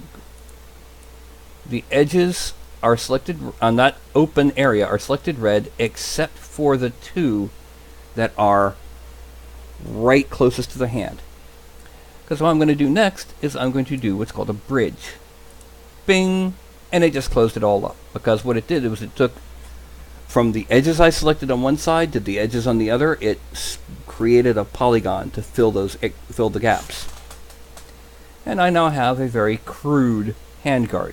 The edges are selected on that open area are selected red, except for the 2 that are right closest to the hand. Because what I'm going to do next is I'm going to do what's called a bridge. Bing! And it just closed it all up. Because what it did was it took from the edges I selected on one side to the edges on the other, it created a polygon to fill the gaps. And I now have a very crude handguard.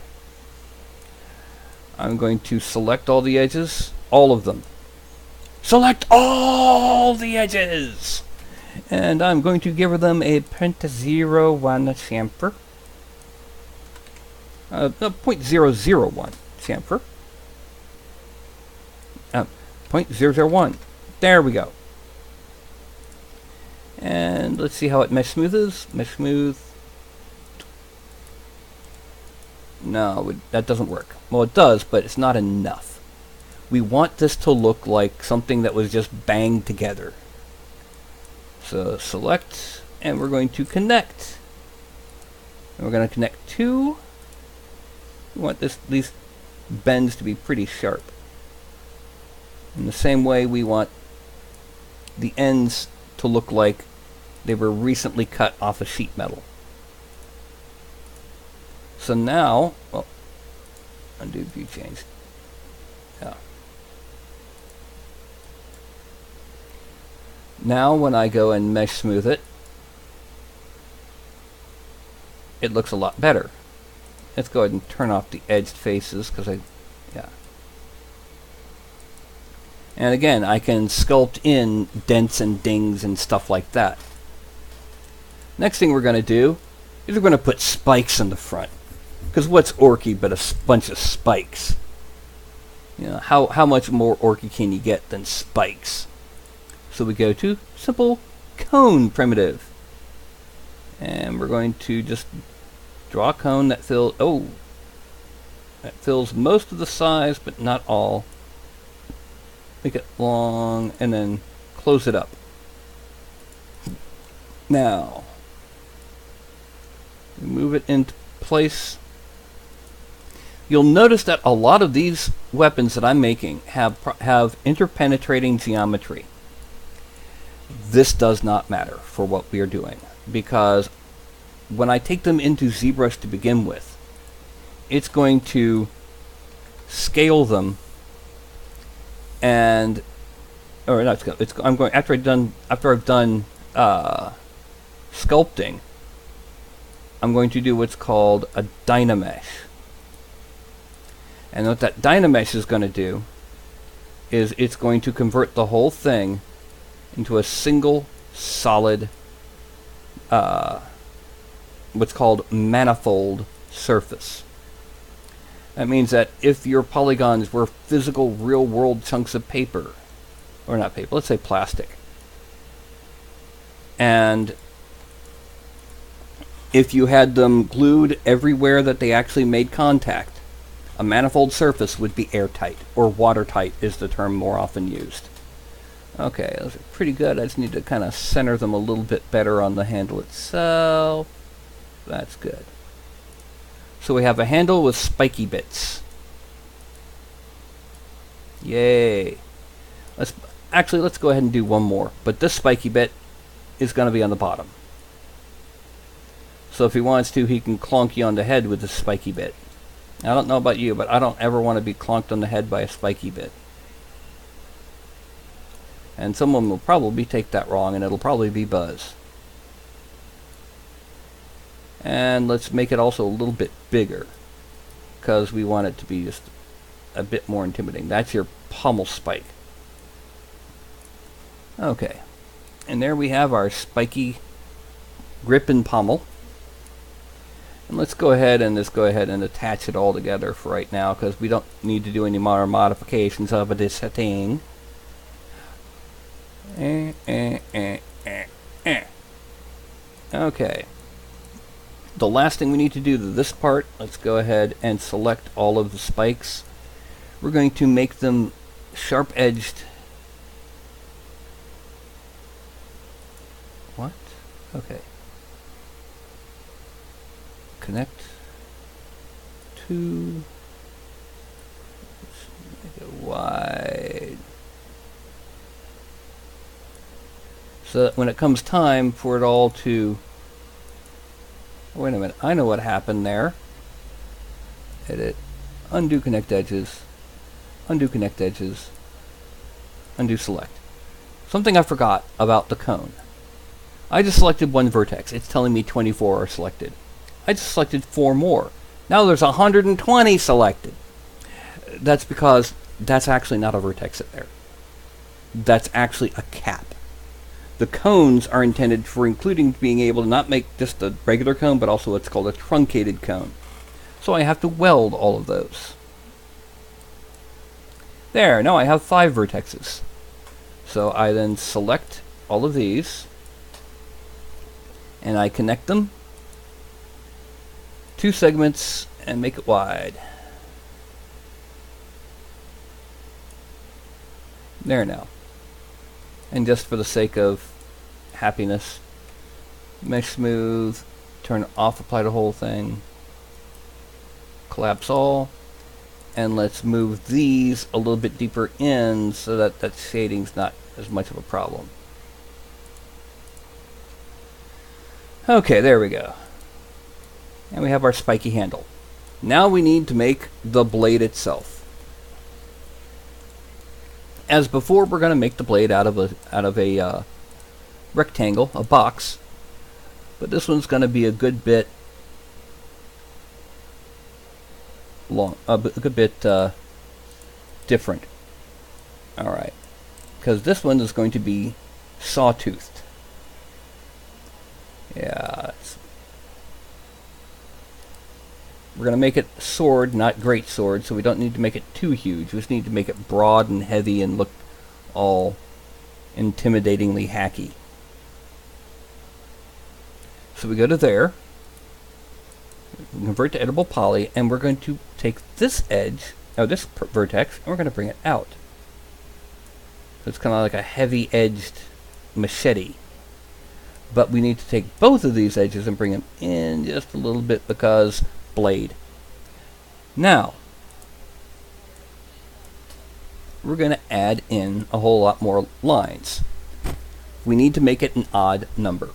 I'm going to select all the edges, all of them. Select all the edges! And I'm going to give them a 0.01 chamfer. 0.001 chamfer. 0.001. There we go. And let's see how it mesh smoothes. Mesh smooth. No, that doesn't work. Well, it does, but it's not enough. We want this to look like something that was just banged together. So select, and we're going to connect. And we're going to connect two. We want these bends to be pretty sharp. In the same way, we want the ends to look like they were recently cut off of sheet metal. So now, well, undo view change. Yeah. Now when I go and mesh smooth it, it looks a lot better. Let's go ahead and turn off the edged faces because yeah. And again, I can sculpt in dents and dings and stuff like that. Next thing we're going to do is we're going to put spikes in the front. Because what's Orky but a bunch of spikes? You know, how much more Orky can you get than spikes? So we go to simple cone primitive. And we're going to just draw a cone that fills most of the size but not all. Make it long and then close it up. Now move it into place. You'll notice that a lot of these weapons that I'm making have interpenetrating geometry. This does not matter for what we are doing, because when I take them into ZBrush to begin with, it's going to scale them, and I'm going after I've done sculpting. I'm going to do what's called a Dynamesh. And what that Dynamesh is going to do is it's going to convert the whole thing into a single solid what's called manifold surface. That means that if your polygons were physical real world chunks of paper, or not paper, let's say plastic, and if you had them glued everywhere that they actually made contact, a manifold surface would be airtight, or watertight is the term more often used. Okay, those are pretty good. I just need to kind of center them a little bit better on the handle itself. That's good. So we have a handle with spiky bits. Yay. Let's go ahead and do one more. But this spiky bit is going to be on the bottom. So if he wants to, he can clonk you on the head with this spiky bit. I don't know about you, but I don't ever want to be clonked on the head by a spiky bit. And someone will probably take that wrong, and it'll probably be Buzz. And let's make it also a little bit bigger, because we want it to be just a bit more intimidating. That's your pommel spike. Okay. And there we have our spiky grip and pommel. And let's go ahead and attach it all together for right now, because we don't need to do any more modifications of this thing. Okay. The last thing we need to do to this part, let's go ahead and select all of the spikes. We're going to make them sharp-edged. What? Okay. Connect to, let's make it wide, so that when it comes time for it all to, wait a minute, I know what happened there. Edit, undo connect edges, undo connect edges, undo select. Something I forgot about the cone. I just selected one vertex. It's telling me 24 are selected. I just selected 4 more. Now there's 120 selected. That's because that's actually not a vertex there. That's actually a cap. The cones are intended for including being able to not make just a regular cone, but also what's called a truncated cone. So I have to weld all of those. There, now I have 5 vertexes. So I then select all of these, and I connect them. 2 segments and make it wide. There now. And just for the sake of happiness, mesh smooth, turn off apply to whole thing. Collapse all. And let's move these a little bit deeper in so that that shading's not as much of a problem. Okay, there we go. And we have our spiky handle. Now we need to make the blade itself. As before, we're going to make the blade out of a rectangle, a box. But this one's going to be a good bit long, a good bit different. All right, because this one is going to be sawtoothed. Yeah, we're going to make it sword, not great sword, so we don't need to make it too huge. We just need to make it broad and heavy and look all intimidatingly hacky. So we go to there, convert to editable poly, and we're going to take this edge, this vertex, and we're going to bring it out. So it's kind of like a heavy-edged machete. But we need to take both of these edges and bring them in just a little bit because blade. Now, we're going to add in a whole lot more lines. We need to make it an odd number.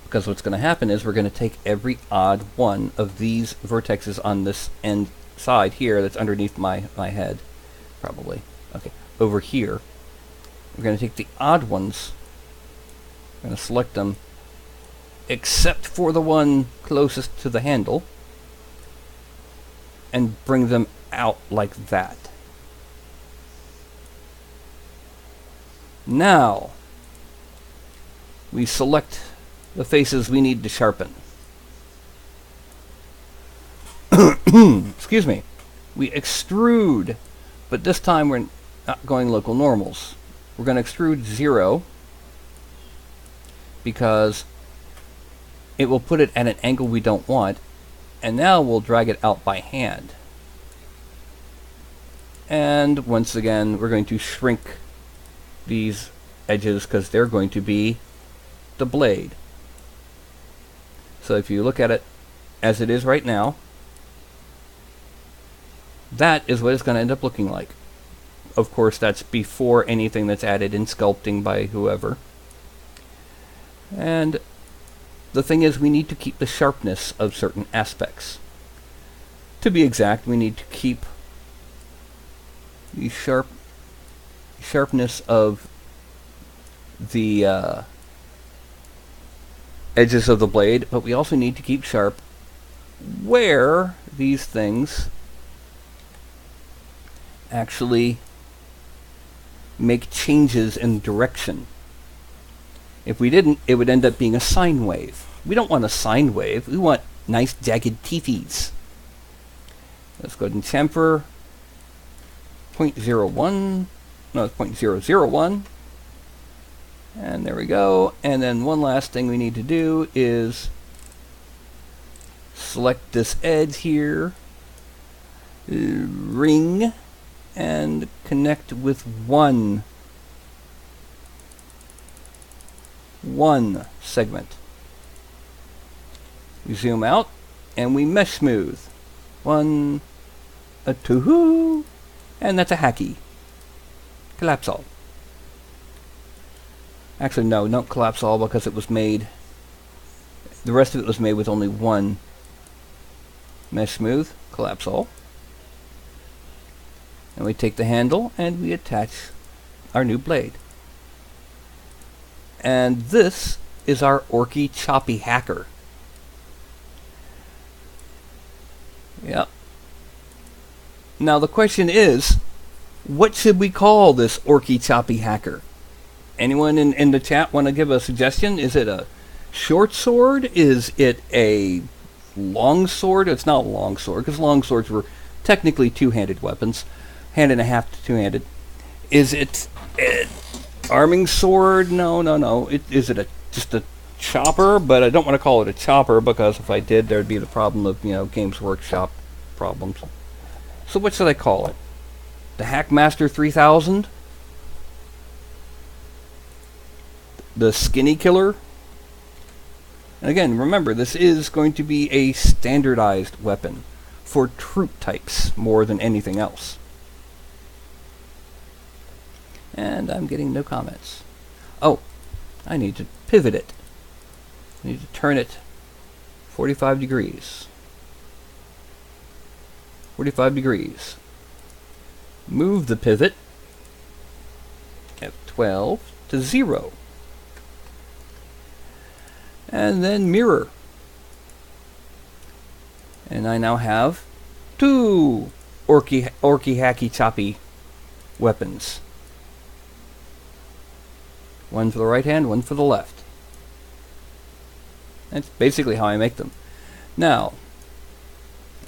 Because what's going to happen is we're going to take every odd one of these vertexes on this end side here that's underneath my head, probably. Okay, over here. We're going to take the odd ones. We're going to select them, except for the one closest to the handle, and bring them out like that. Now, we select the faces we need to sharpen. Excuse me. We extrude, but this time we're not going local normals. We're going to extrude 0 because it will put it at an angle we don't want, and now we'll drag it out by hand. And once again, we're going to shrink these edges because they're going to be the blade. So if you look at it as it is right now, that is what it's going to end up looking like. Of course, that's before anything that's added in sculpting by whoever. And the thing is, we need to keep the sharpness of certain aspects. To be exact, we need to keep the sharpness of the edges of the blade, but we also need to keep sharp where these things actually make changes in direction. If we didn't, it would end up being a sine wave. We don't want a sine wave. We want nice jagged teethies. Let's go ahead and chamfer 0.01. No, it's 0.001. And there we go. And then one last thing we need to do is select this edge here, ring, and connect with one segment. We zoom out and we mesh smooth. 1, a 2, and that's a hacky. Collapse all. Actually, no, don't collapse all because it was made. The rest of it was made with only one. Mesh smooth, collapse all. And we take the handle and we attach our new blade. And this is our Orky choppy hacker. Yep. Now the question is, what should we call this Orky choppy hacker? Anyone in the chat want to give a suggestion? Is it a short sword? Is it a long sword? It's not a long sword, because long swords were technically two-handed weapons. Hand and a half to two-handed. Is it an arming sword? No. Is it just a chopper? But I don't want to call it a chopper, because if I did, there'd be the problem of, Games Workshop problems. So what should I call it? The Hackmaster 3000? the skinny killer. And again, remember, this is going to be a standardized weapon for troop types more than anything else. And I'm getting no comments. Oh, I need to pivot it. I need to turn it 45 degrees. 45 degrees. Move the pivot F12 to 0. And then mirror. And I now have 2 Orky hacky choppy weapons. One for the right hand, one for the left. That's basically how I make them. Now,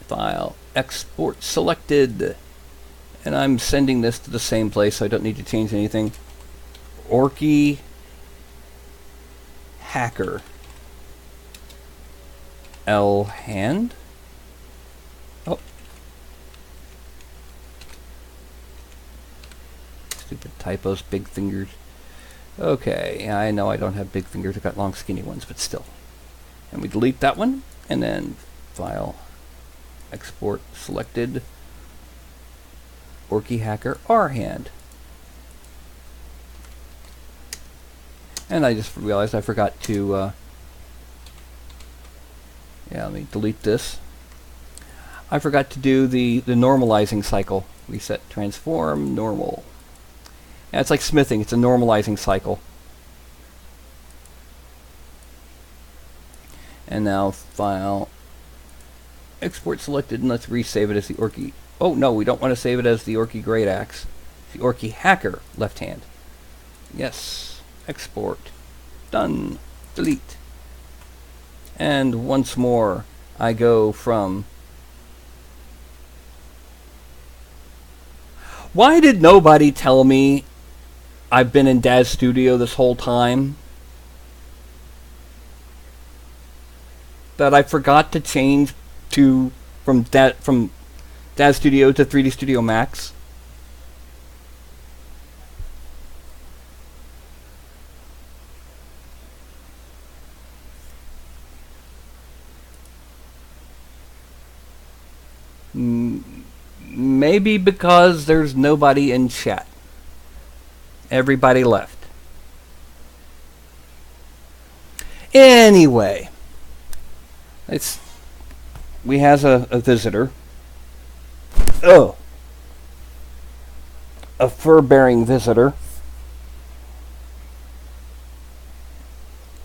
file, export selected. And I'm sending this to the same place, so I don't need to change anything. Orky Hacker. L hand. Oh. Stupid typos, big fingers. Okay, I know I don't have big fingers, I've got long skinny ones, but still. And we delete that one, and then file, export selected, Orky Hacker R hand. And I just realized I forgot to, let me delete this. I forgot to do the normalizing cycle. Reset, transform, normal. Yeah, it's like smithing, it's a normalizing cycle. And now file, export selected, and let's resave it as the Orky. Oh no, we don't want to save it as the Orky Great Axe. The Orky Hacker left hand. Yes, export, done, delete. And once more, I go from... Why did nobody tell me I've been in Dad's studio this whole time? That I forgot to change to from Dad's Studio to 3D Studio Max. Maybe because there's nobody in chat. Everybody left. Anyway, we has a visitor. Oh, a fur-bearing visitor.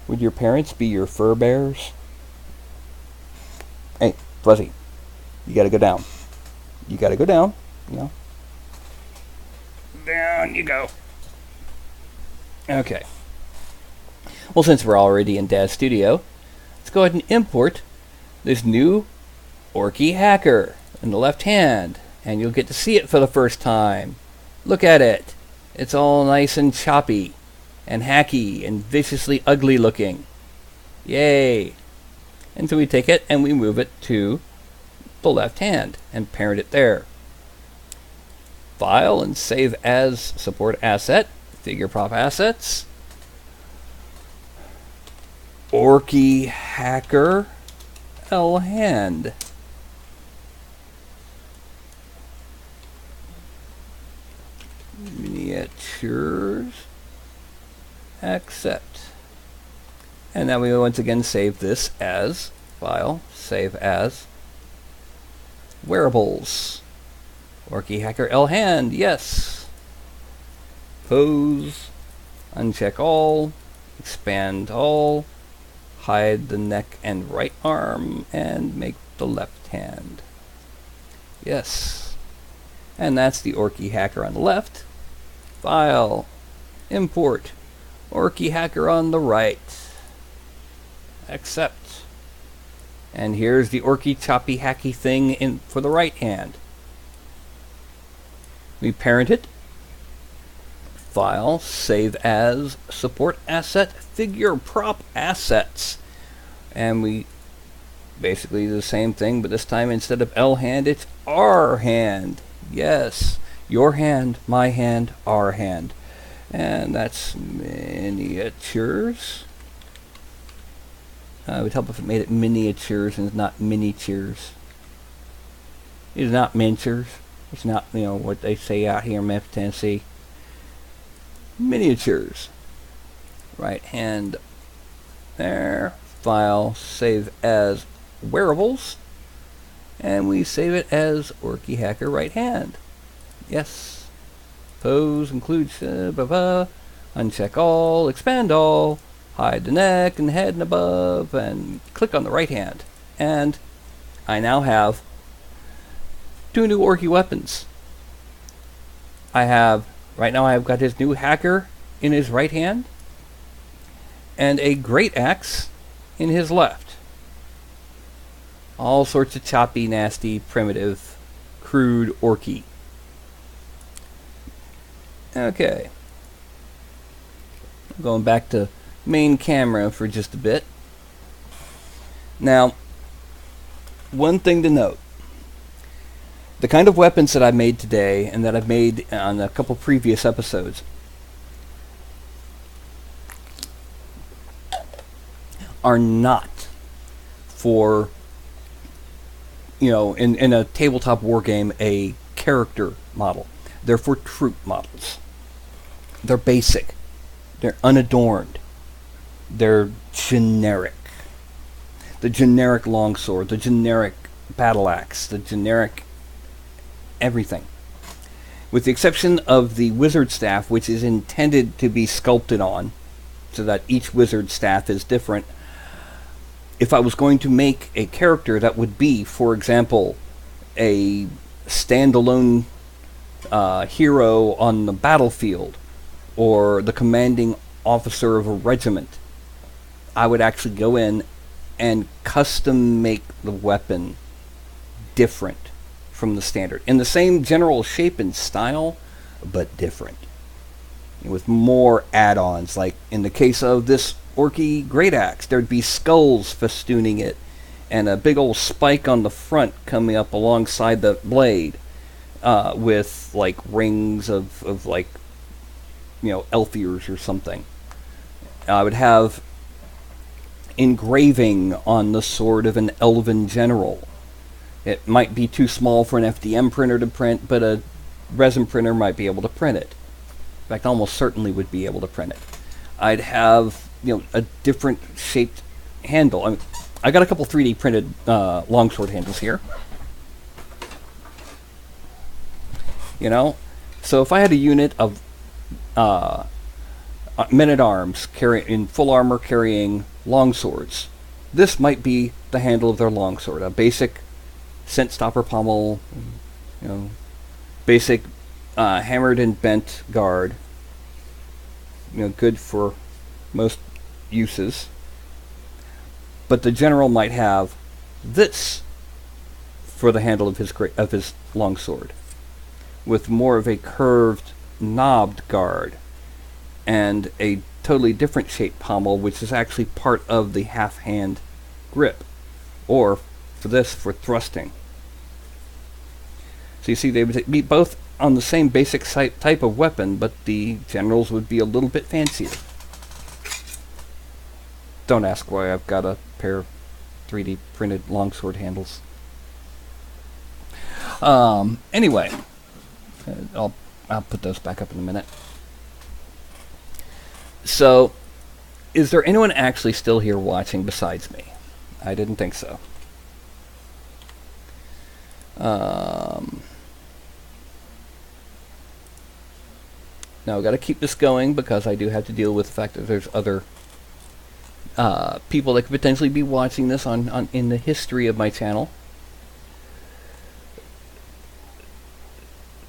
Would your parents be your fur bearers? Hey, Fuzzy, you gotta go down. You gotta go down, you know. Down you go. Okay. Well, since we're already in Dad's studio, let's go ahead and import this new Orky Hacker in the left hand, and you'll get to see it for the first time. Look at it. It's all nice and choppy and hacky and viciously ugly looking. Yay. And so we take it and we move it to the left hand and parent it there. File and save as support asset, figure prop assets, Orky Hacker L hand. Miniatures, accept. And now we once again save this as file, save as wearables. Orky Hacker L hand, yes. Pose, uncheck all, expand all, hide the neck and right arm, and make the left hand. Yes. And that's the Orky Hacker on the left. File, import, Orky Hacker on the right. Accept. And here's the Orky choppy hacky thing for the right hand. We parent it. File, save as, support asset, figure prop assets. And we basically do the same thing, but this time instead of L hand, it's R hand. Yes, your hand, my hand, our hand. And that's miniatures. It would help if it made it miniatures and not miniatures. It's not miniatures. It's not, what they say out here in Memphis, Tennessee. Miniatures. Right hand there. File, save as wearables. And we save it as Orky Hacker right hand. Yes. Pose includes uncheck all, expand all, hide the neck and head and above, and click on the right hand. And I now have 2 new Orky weapons. Right now I've got his new hacker in his right hand, and a great axe in his left. All sorts of choppy, nasty, primitive, crude Orky. Okay. Going back to main camera for just a bit. Now, one thing to note. The kind of weapons that I made today and that I've made on a couple previous episodes are not for, in a tabletop war game, a character model. They're for troop models. They're basic. They're unadorned. They're generic. The generic longsword, the generic battle axe, the generic everything. With the exception of the wizard staff, which is intended to be sculpted on, so that each wizard staff is different. If I was going to make a character that would be, for example, a standalone hero on the battlefield, or the commanding officer of a regiment, I would actually go in and custom make the weapon different from the standard. In the same general shape and style, but different. With more add-ons, like in the case of this Orky Great Axe, there'd be skulls festooning it, and a big old spike on the front coming up alongside the blade, with like rings of like, elf ears or something. I would have engraving on the sword of an elven general. It might be too small for an FDM printer to print, but a resin printer might be able to print it. In fact, almost certainly would be able to print it. I'd have, a different shaped handle. I got a couple 3D printed longsword handles here. So if I had a unit of men-at-arms in full armor carrying longswords, this might be the handle of their longsword. A basic scent stopper pommel, basic hammered and bent guard, good for most uses. But the general might have this for the handle of his longsword, with more of a curved, knobbed guard, and a totally different shaped pommel, which is actually part of the half-hand grip, or for thrusting. So you see, they would be both on the same basic type of weapon, but the generals would be a little bit fancier. Don't ask why I've got a pair of 3D printed longsword handles. Anyway, I'll put those back up in a minute. So, is there anyone actually still here watching besides me? I didn't think so. Now I've got to keep this going because I do have to deal with the fact that there's other people that could potentially be watching this in the history of my channel.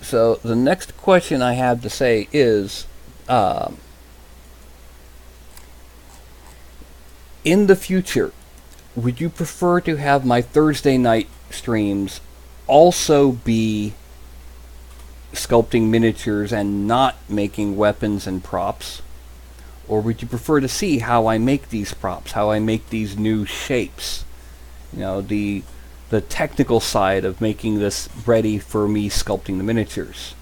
So the next question I have to say is, in the future, would you prefer to have my Thursday night streams also be sculpting miniatures and not making weapons and props? Or would you prefer to see how I make these props, how I make these new shapes? The technical side of making this ready for me sculpting the miniatures.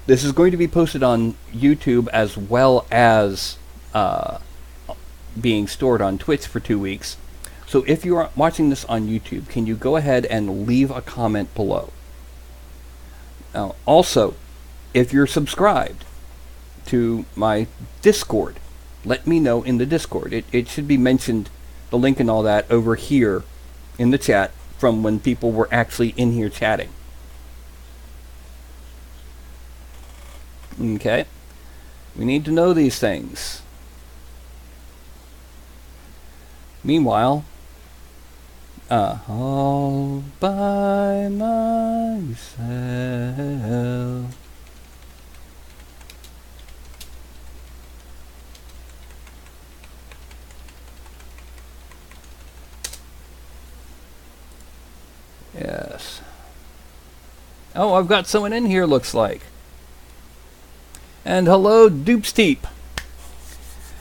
This is going to be posted on YouTube as well as being stored on Twitch for 2 weeks. So if you are watching this on YouTube, can you go ahead and leave a comment below? Now, also, if you're subscribed to my Discord, let me know in the Discord. It should be mentioned, the link and all that, over here in the chat from when people were actually in here chatting. Okay? We need to know these things. Meanwhile, all by myself. Yes. Oh, I've got someone in here, looks like. And hello, Doopsteep.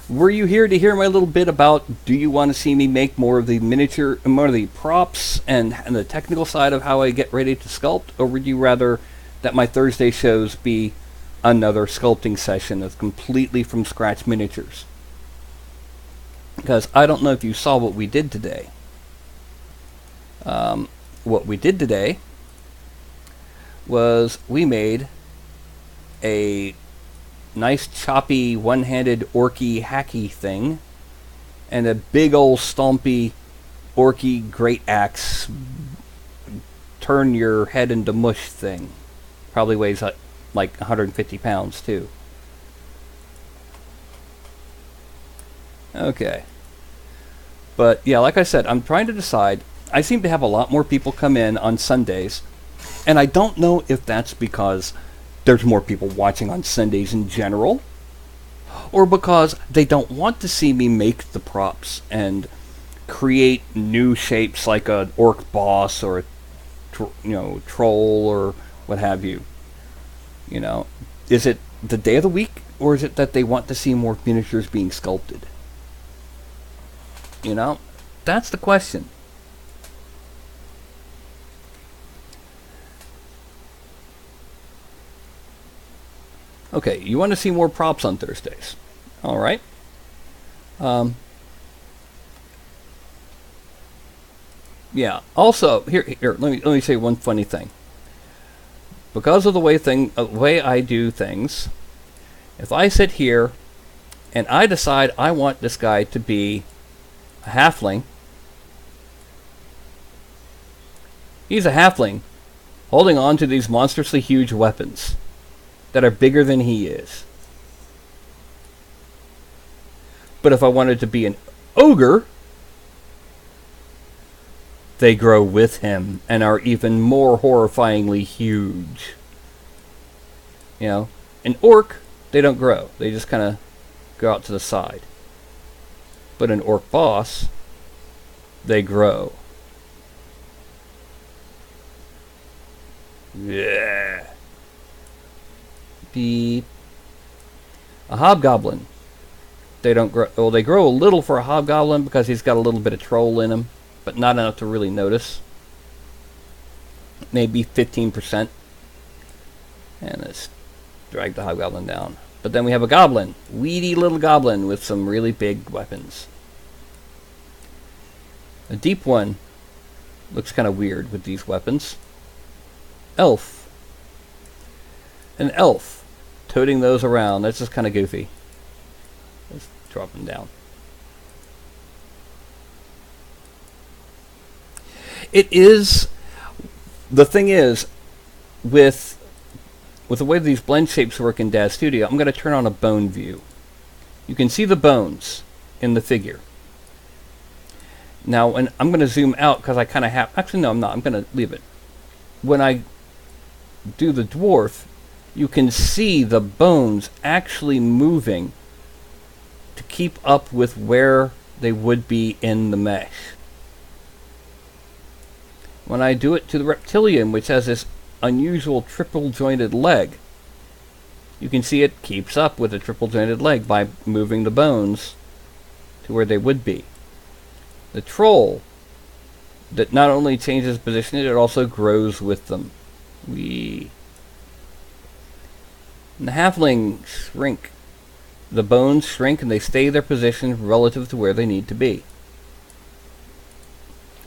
Were you here to hear my little bit about, do you want to see me make more of the miniature, more of the props and the technical side of how I get ready to sculpt? Or would you rather that my Thursday shows be another sculpting session of completely from scratch miniatures? Because I don't know if you saw what we did today. What we did today was we made a nice choppy one-handed Orky hacky thing and a big old stompy Orky great axe turn your head into mush thing. Probably weighs like 150 pounds too. Okay. But yeah, like I said, I'm trying to decide. I seem to have a lot more people come in on Sundays, and I don't know if that's because there's more people watching on Sundays in general, or because they don't want to see me make the props and create new shapes like an orc boss or a troll or what have you. You know, is it the day of the week, or is it that they want to see more miniatures being sculpted? You know, that's the question. Okay, you want to see more props on Thursdays. All right. Yeah. Also, here, let me say one funny thing. Because of the way I do things, if I sit here and I decide I want this guy to be a halfling, he's a halfling holding on to these monstrously huge weapons that are bigger than he is. But if I wanted to be an ogre, they grow with him and are even more horrifyingly huge. You know, an orc, they don't grow. They just kind of go out to the side. But an orc boss, they grow. Yeah. Beep. A hobgoblin. They don't grow. Well, they grow a little for a hobgoblin because he's got a little bit of troll in him, but not enough to really notice. Maybe 15%. And let's drag the hobgoblin down. But then we have a goblin. Weedy little goblin with some really big weapons. A deep one looks kind of weird with these weapons. Elf. An elf. Toting those around. That's just kind of goofy. Let's drop them down. It is... The thing is, with the way these blend shapes work in Daz Studio, I'm going to turn on a bone view. You can see the bones in the figure. Now, and I'm going to zoom out because I kind of have... Actually, no, I'm not. I'm going to leave it. When I do the dwarf, you can see the bones actually moving to keep up with where they would be in the mesh. When I do it to the reptilian, which has this unusual triple jointed leg, you can see it keeps up with the triple jointed leg by moving the bones to where they would be. The troll, that not only changes position, it also grows with them. And the halflings shrink. The bones shrink and they stay their position relative to where they need to be.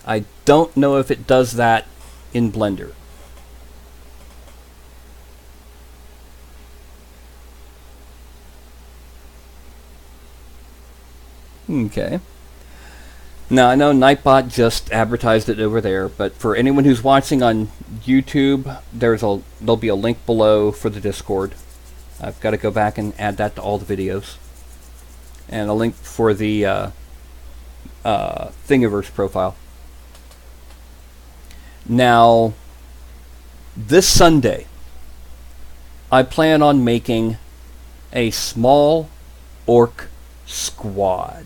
I don't know if it does that in Blender. Okay. Now, I know Nightbot just advertised it over there, but for anyone who's watching on YouTube, there'll be a link below for the Discord. I've got to go back and add that to all the videos. And a link for the Thingiverse profile. Now, this Sunday, I plan on making a small orc squad.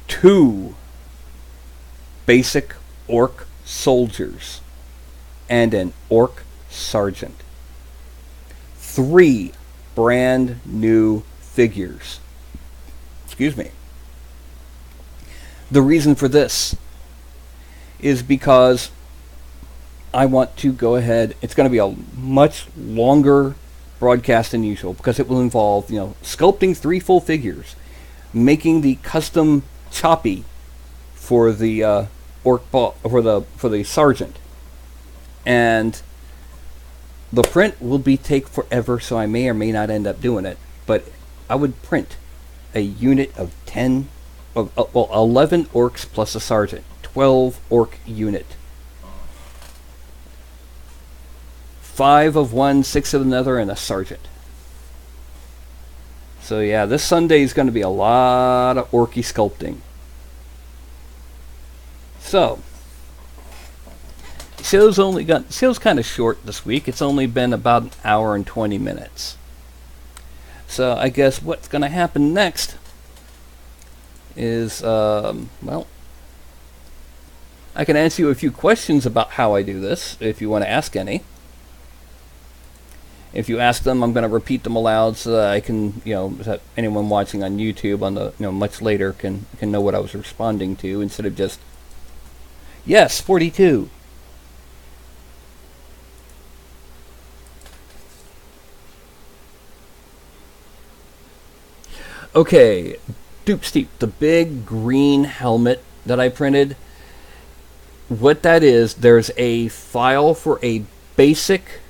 2 basic orc soldiers and an orc sergeant. 3 brand new figures. Excuse me. The reason for this is because I want to go ahead. It's going to be a much longer broadcast than usual because it will involve, sculpting 3 full figures, making the custom choppy for the for the sergeant, and the print will take forever, so I may or may not end up doing it. But I would print a unit of 11 orcs plus a sergeant, 12 orc unit, 5 of one, 6 of another, and a sergeant. So yeah, this Sunday is going to be a lot of orky sculpting. So, show's kind of short this week. It's only been about an hour and 20 minutes. So I guess what's going to happen next is, well, I can answer you a few questions about how I do this, if you want to ask any. If you ask them, I'm going to repeat them aloud so that I can, that anyone watching on YouTube on the, much later can know what I was responding to instead of just, yes, 42. Okay, Dupe Steep, the big green helmet that I printed, what that is, there's a file for a basic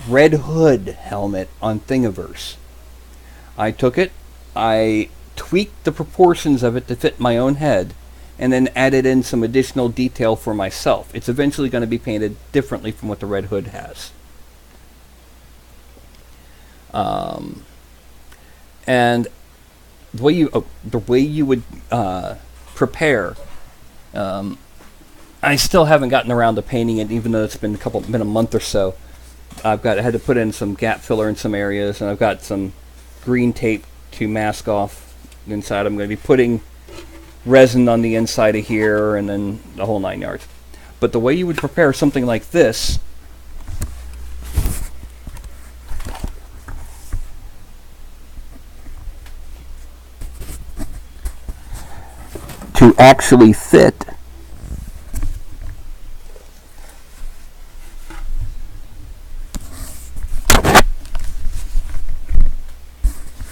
Red Hood helmet on Thingiverse. I took it, I tweaked the proportions of it to fit my own head, and then added in some additional detail for myself. It's eventually going to be painted differently from what the Red Hood has. And the way you would prepare, I still haven't gotten around to painting it, even though it's been a month or so. I had to put in some gap filler in some areas, and I've got some green tape to mask off inside. I'm going to be putting resin on the inside of here, and then the whole 9 yards. But the way you would prepare something like this, to actually fit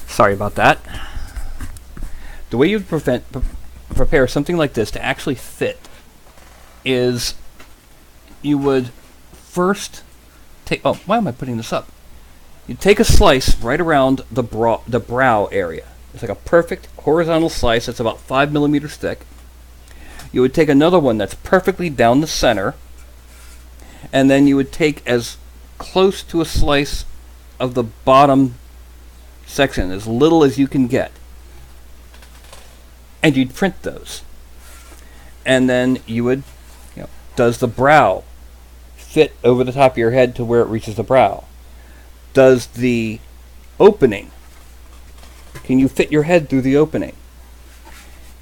sorry about that. The way you prepare something like this to actually fit is you would first take, why am I putting this up? You take a slice right around the brow area. It's like a perfect horizontal slice that's about 5 millimeters thick. You would take another one that's perfectly down the center, and then you would take as close to a slice of the bottom section, as little as you can get, and you'd print those. And then you would, does the brow fit over the top of your head to where it reaches the brow? Does the opening, can you fit your head through the opening?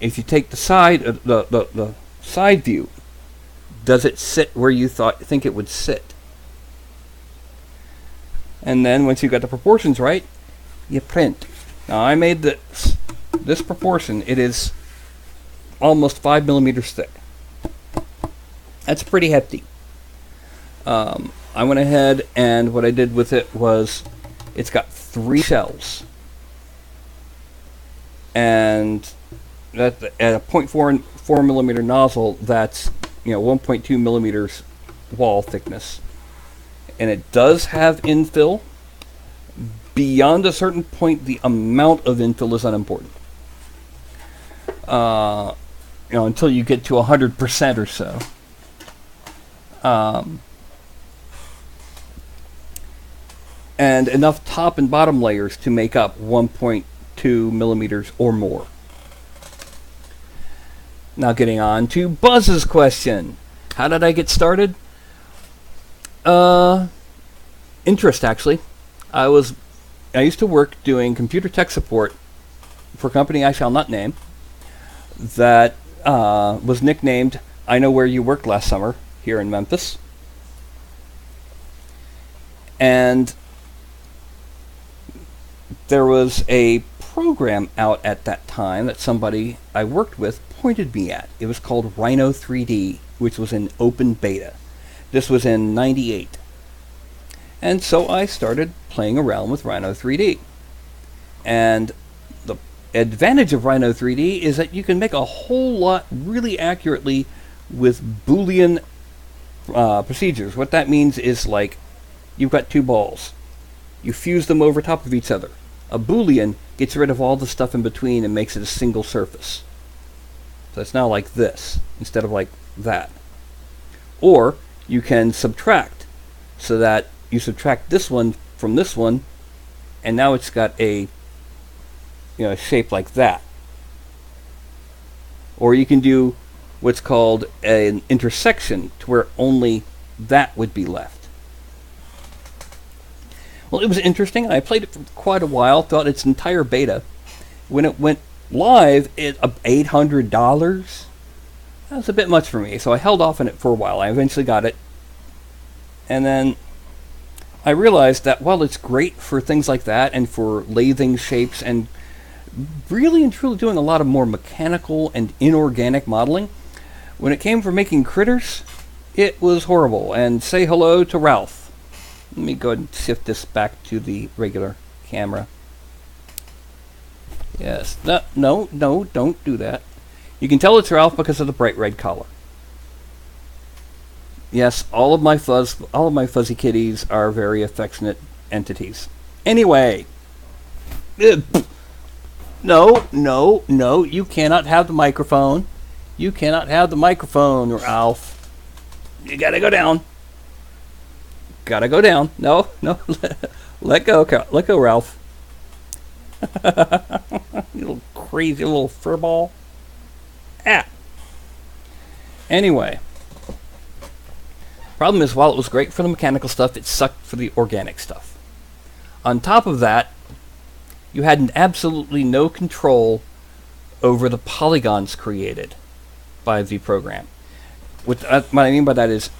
If you take the side, the side view, does it sit where you think it would sit? And then once you've got the proportions right, you print. Now I made this proportion. It is almost 5 millimeters thick. That's pretty hefty. I went ahead and what I did with it was it's got 3 shells. And at a 0.4 millimeter nozzle, that's 1.2 millimeters wall thickness. And it does have infill. Beyond a certain point, the amount of infill is unimportant. Until you get to 100% or so. And enough top and bottom layers to make up 1.2 millimeters or more. Now getting on to Buzz's question. How did I get started? Interest, actually. I used to work doing computer tech support for a company I shall not name that was nicknamed I Know Where You Worked Last Summer here in Memphis. And there was a program out at that time that somebody I worked with pointed me at. It was called Rhino 3D, which was in open beta. This was in '98. And so I started playing around with Rhino 3D. And the advantage of Rhino 3D is that you can make a whole lot really accurately with Boolean procedures. What that means is like you've got 2 balls. You fuse them over top of each other. A Boolean gets rid of all the stuff in between and makes it a single surface. So it's now like this instead of like that. Or you can subtract so that you subtract this one from this one and now it's got a shape like that. Or you can do what's called an intersection to where only that would be left. Well, it was interesting. I played it for quite a while, throughout its entire beta. When it went live at $800, that was a bit much for me, so I held off on it for a while. I eventually got it. And then I realized that while it's great for things like that and for lathing shapes and really and truly doing a lot of more mechanical and inorganic modeling, when it came for making critters, it was horrible. And say hello to Ralph. Let me go ahead and shift this back to the regular camera. Yes. No, don't do that. You can tell it's Ralph because of the bright red collar. Yes, all of my fuzzy kitties are very affectionate entities. Anyway. No, you cannot have the microphone. You cannot have the microphone, Ralph. You gotta go down. Gotta go down. No. Let go, Ralph. You little crazy little furball. Anyway. Problem is, while it was great for the mechanical stuff, it sucked for the organic stuff. On top of that, you had absolutely no control over the polygons created by the program. What I mean by that is,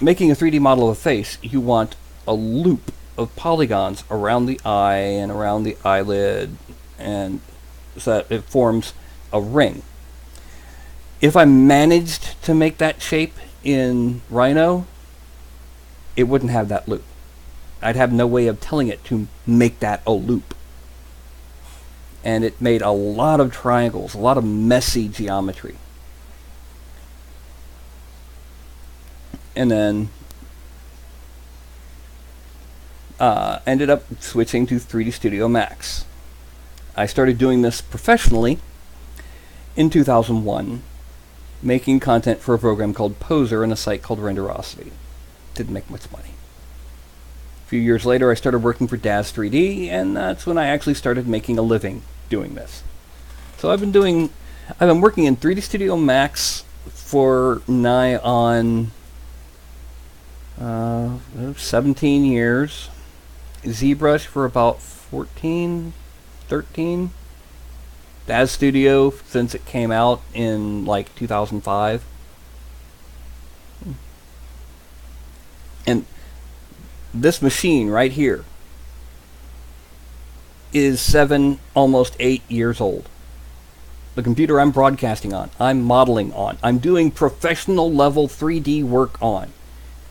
making a 3D model of a face, you want a loop of polygons around the eye and around the eyelid, and so that it forms a ring. If I managed to make that shape in Rhino, it wouldn't have that loop. I'd have no way of telling it to make that a loop. And it made a lot of triangles, a lot of messy geometry. And then ended up switching to 3D Studio Max. I started doing this professionally in 2001, making content for a program called Poser and a site called Renderosity. Didn't make much money. A few years later, I started working for Daz 3D, and that's when I actually started making a living doing this. So I've been working in 3D Studio Max for nigh on 17 years. ZBrush for about 14, 13. Daz Studio since it came out in like 2005. And this machine right here is 7, almost 8 years old. The computer I'm broadcasting on, I'm modeling on, I'm doing professional level 3D work on,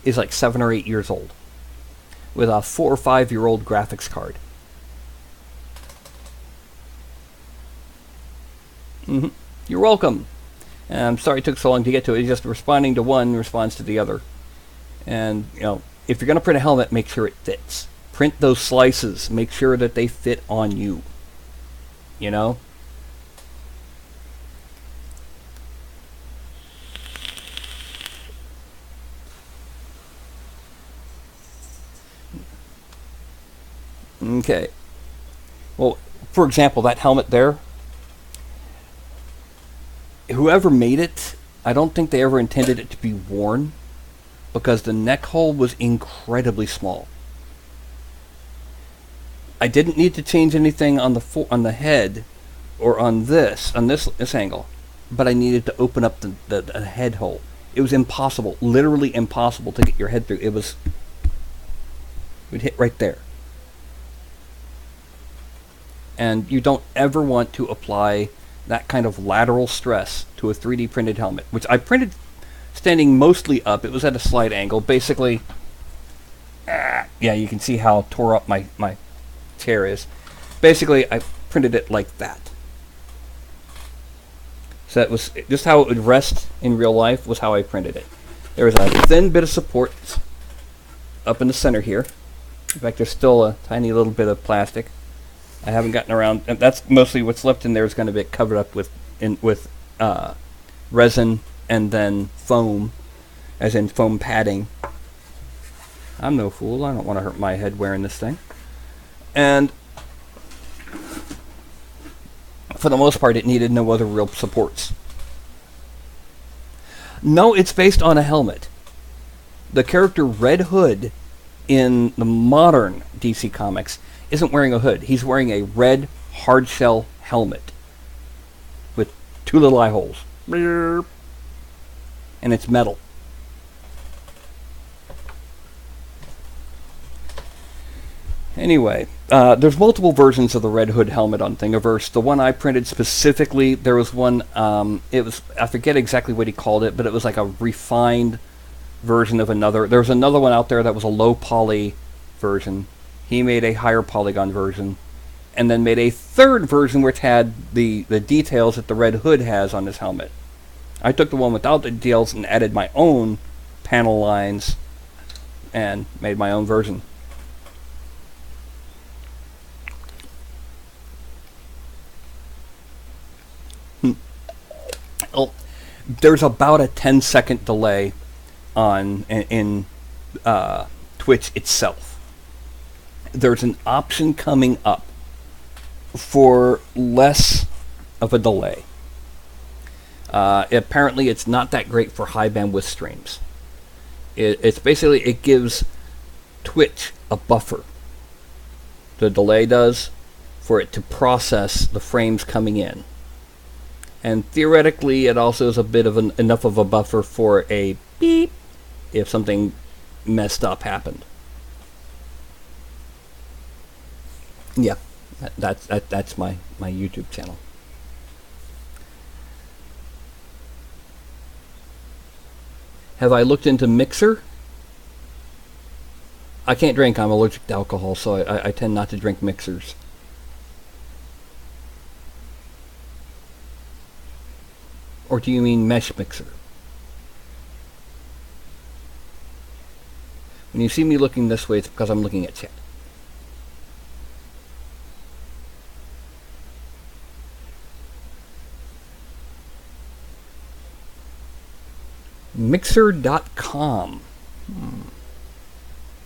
is like 7 or 8 years old with a 4 or 5-year-old graphics card. You're welcome. I'm sorry it took so long to get to it. It's just responding to one responds to the other. And, you know, if you're going to print a helmet, make sure it fits. Print those slices. Make sure that they fit on you. You know? Okay. Well, for example, that helmet there, whoever made it, I don't think they ever intended it to be worn because the neck hole was incredibly small. I didn't need to change anything on the head or on this angle, but I needed to open up the head hole. It was impossible, literally impossible to get your head through. It would hit right there. And you don't ever want to apply that kind of lateral stress to a 3D printed helmet, which I printed standing mostly up. It was at a slight angle. Basically, yeah, you can see how tore up my chair is. Basically, I printed it like that. So that was just how it would rest in real life was how I printed it. There was a thin bit of support up in the center here. In fact, there's still a tiny little bit of plastic. I haven't gotten around, and that's mostly what's left in there is going to be covered up with resin and then foam, as in foam padding. I'm no fool. I don't want to hurt my head wearing this thing. And for the most part, it needed no other real supports. No, it's based on a helmet. The character Red Hood in the modern DC Comics isn't wearing a hood. He's wearing a red hardshell helmet with 2 little eye holes. And it's metal. Anyway, there's multiple versions of the Red Hood helmet on Thingiverse. The one I printed specifically, there was one, I forget exactly what he called it, but it was like a refined version of another. There was another one out there that was a low poly version. He made a higher polygon version, and then made a third version which had the details that the Red Hood has on his helmet. I took the one without the details and added my own panel lines and made my own version. Well, there's about a 10-second delay in Twitch itself. There's an option coming up for less of a delay. Apparently, it's not that great for high bandwidth streams. It's basically, it gives Twitch a buffer. The delay does, for it to process the frames coming in. And theoretically, it also is a bit of enough of a buffer for a beep if something messed up happened. Yeah, that's my YouTube channel. Have I looked into Mixer? I can't drink. I'm allergic to alcohol, so I tend not to drink mixers. Or do you mean Mesh Mixer? When you see me looking this way, it's because I'm looking at chat. Mixer.com.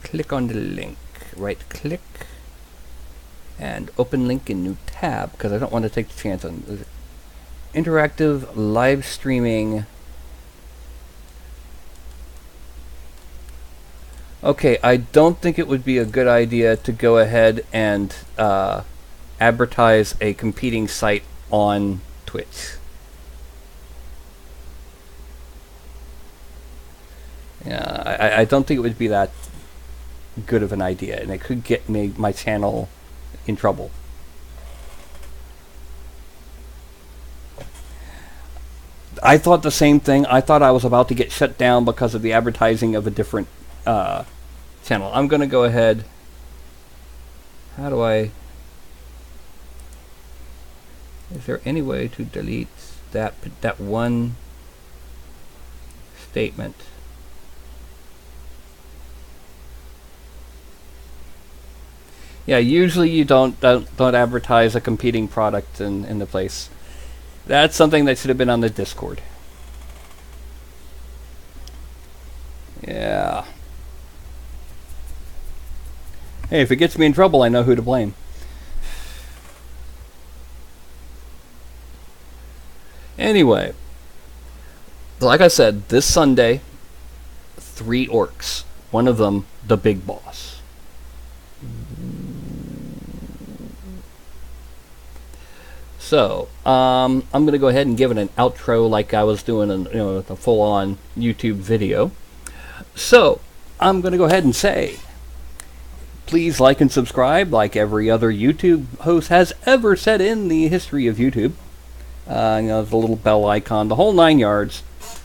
Click on the link. Right click. And open link in new tab, because I don't want to take the chance on interactive live streaming. Okay, I don't think it would be a good idea to go ahead and advertise a competing site on Twitch. Yeah, I don't think it would be that good of an idea, and it could get my channel in trouble. I thought the same thing. I thought I was about to get shut down because of the advertising of a different channel. I'm going to go ahead. How do I... Is there any way to delete that one statement? Yeah, usually you don't advertise a competing product in the place. That's something that should have been on the Discord. Yeah. Hey, if it gets me in trouble, I know who to blame. Anyway, like I said, this Sunday, 3 orcs. One of them, the big boss. So, I'm going to go ahead and give it an outro like I was doing a full-on YouTube video. So, I'm going to go ahead and say, please like and subscribe like every other YouTube host has ever said in the history of YouTube. The little bell icon, the whole 9 yards.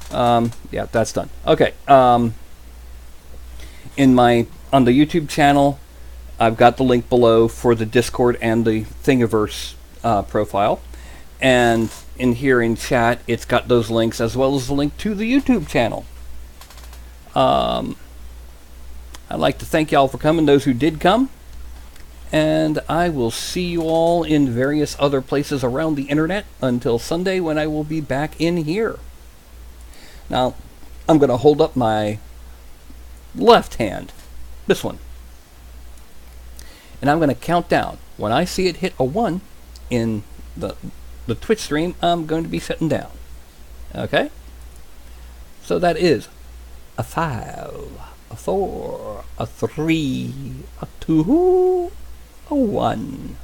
Yeah, that's done. Okay. On the YouTube channel, I've got the link below for the Discord and the Thingiverse profile, and in here in chat it's got those links as well as the link to the YouTube channel. I'd like to thank y'all for coming, those who did come, and I will see you all in various other places around the internet until Sunday when I will be back in here. Now I'm going to hold up my left hand, this one, and I'm going to count down. When I see it hit a 1 in the Twitch stream, I'm going to be sitting down. Okay? So that is a 5, a 4, a 3, a 2, a 1.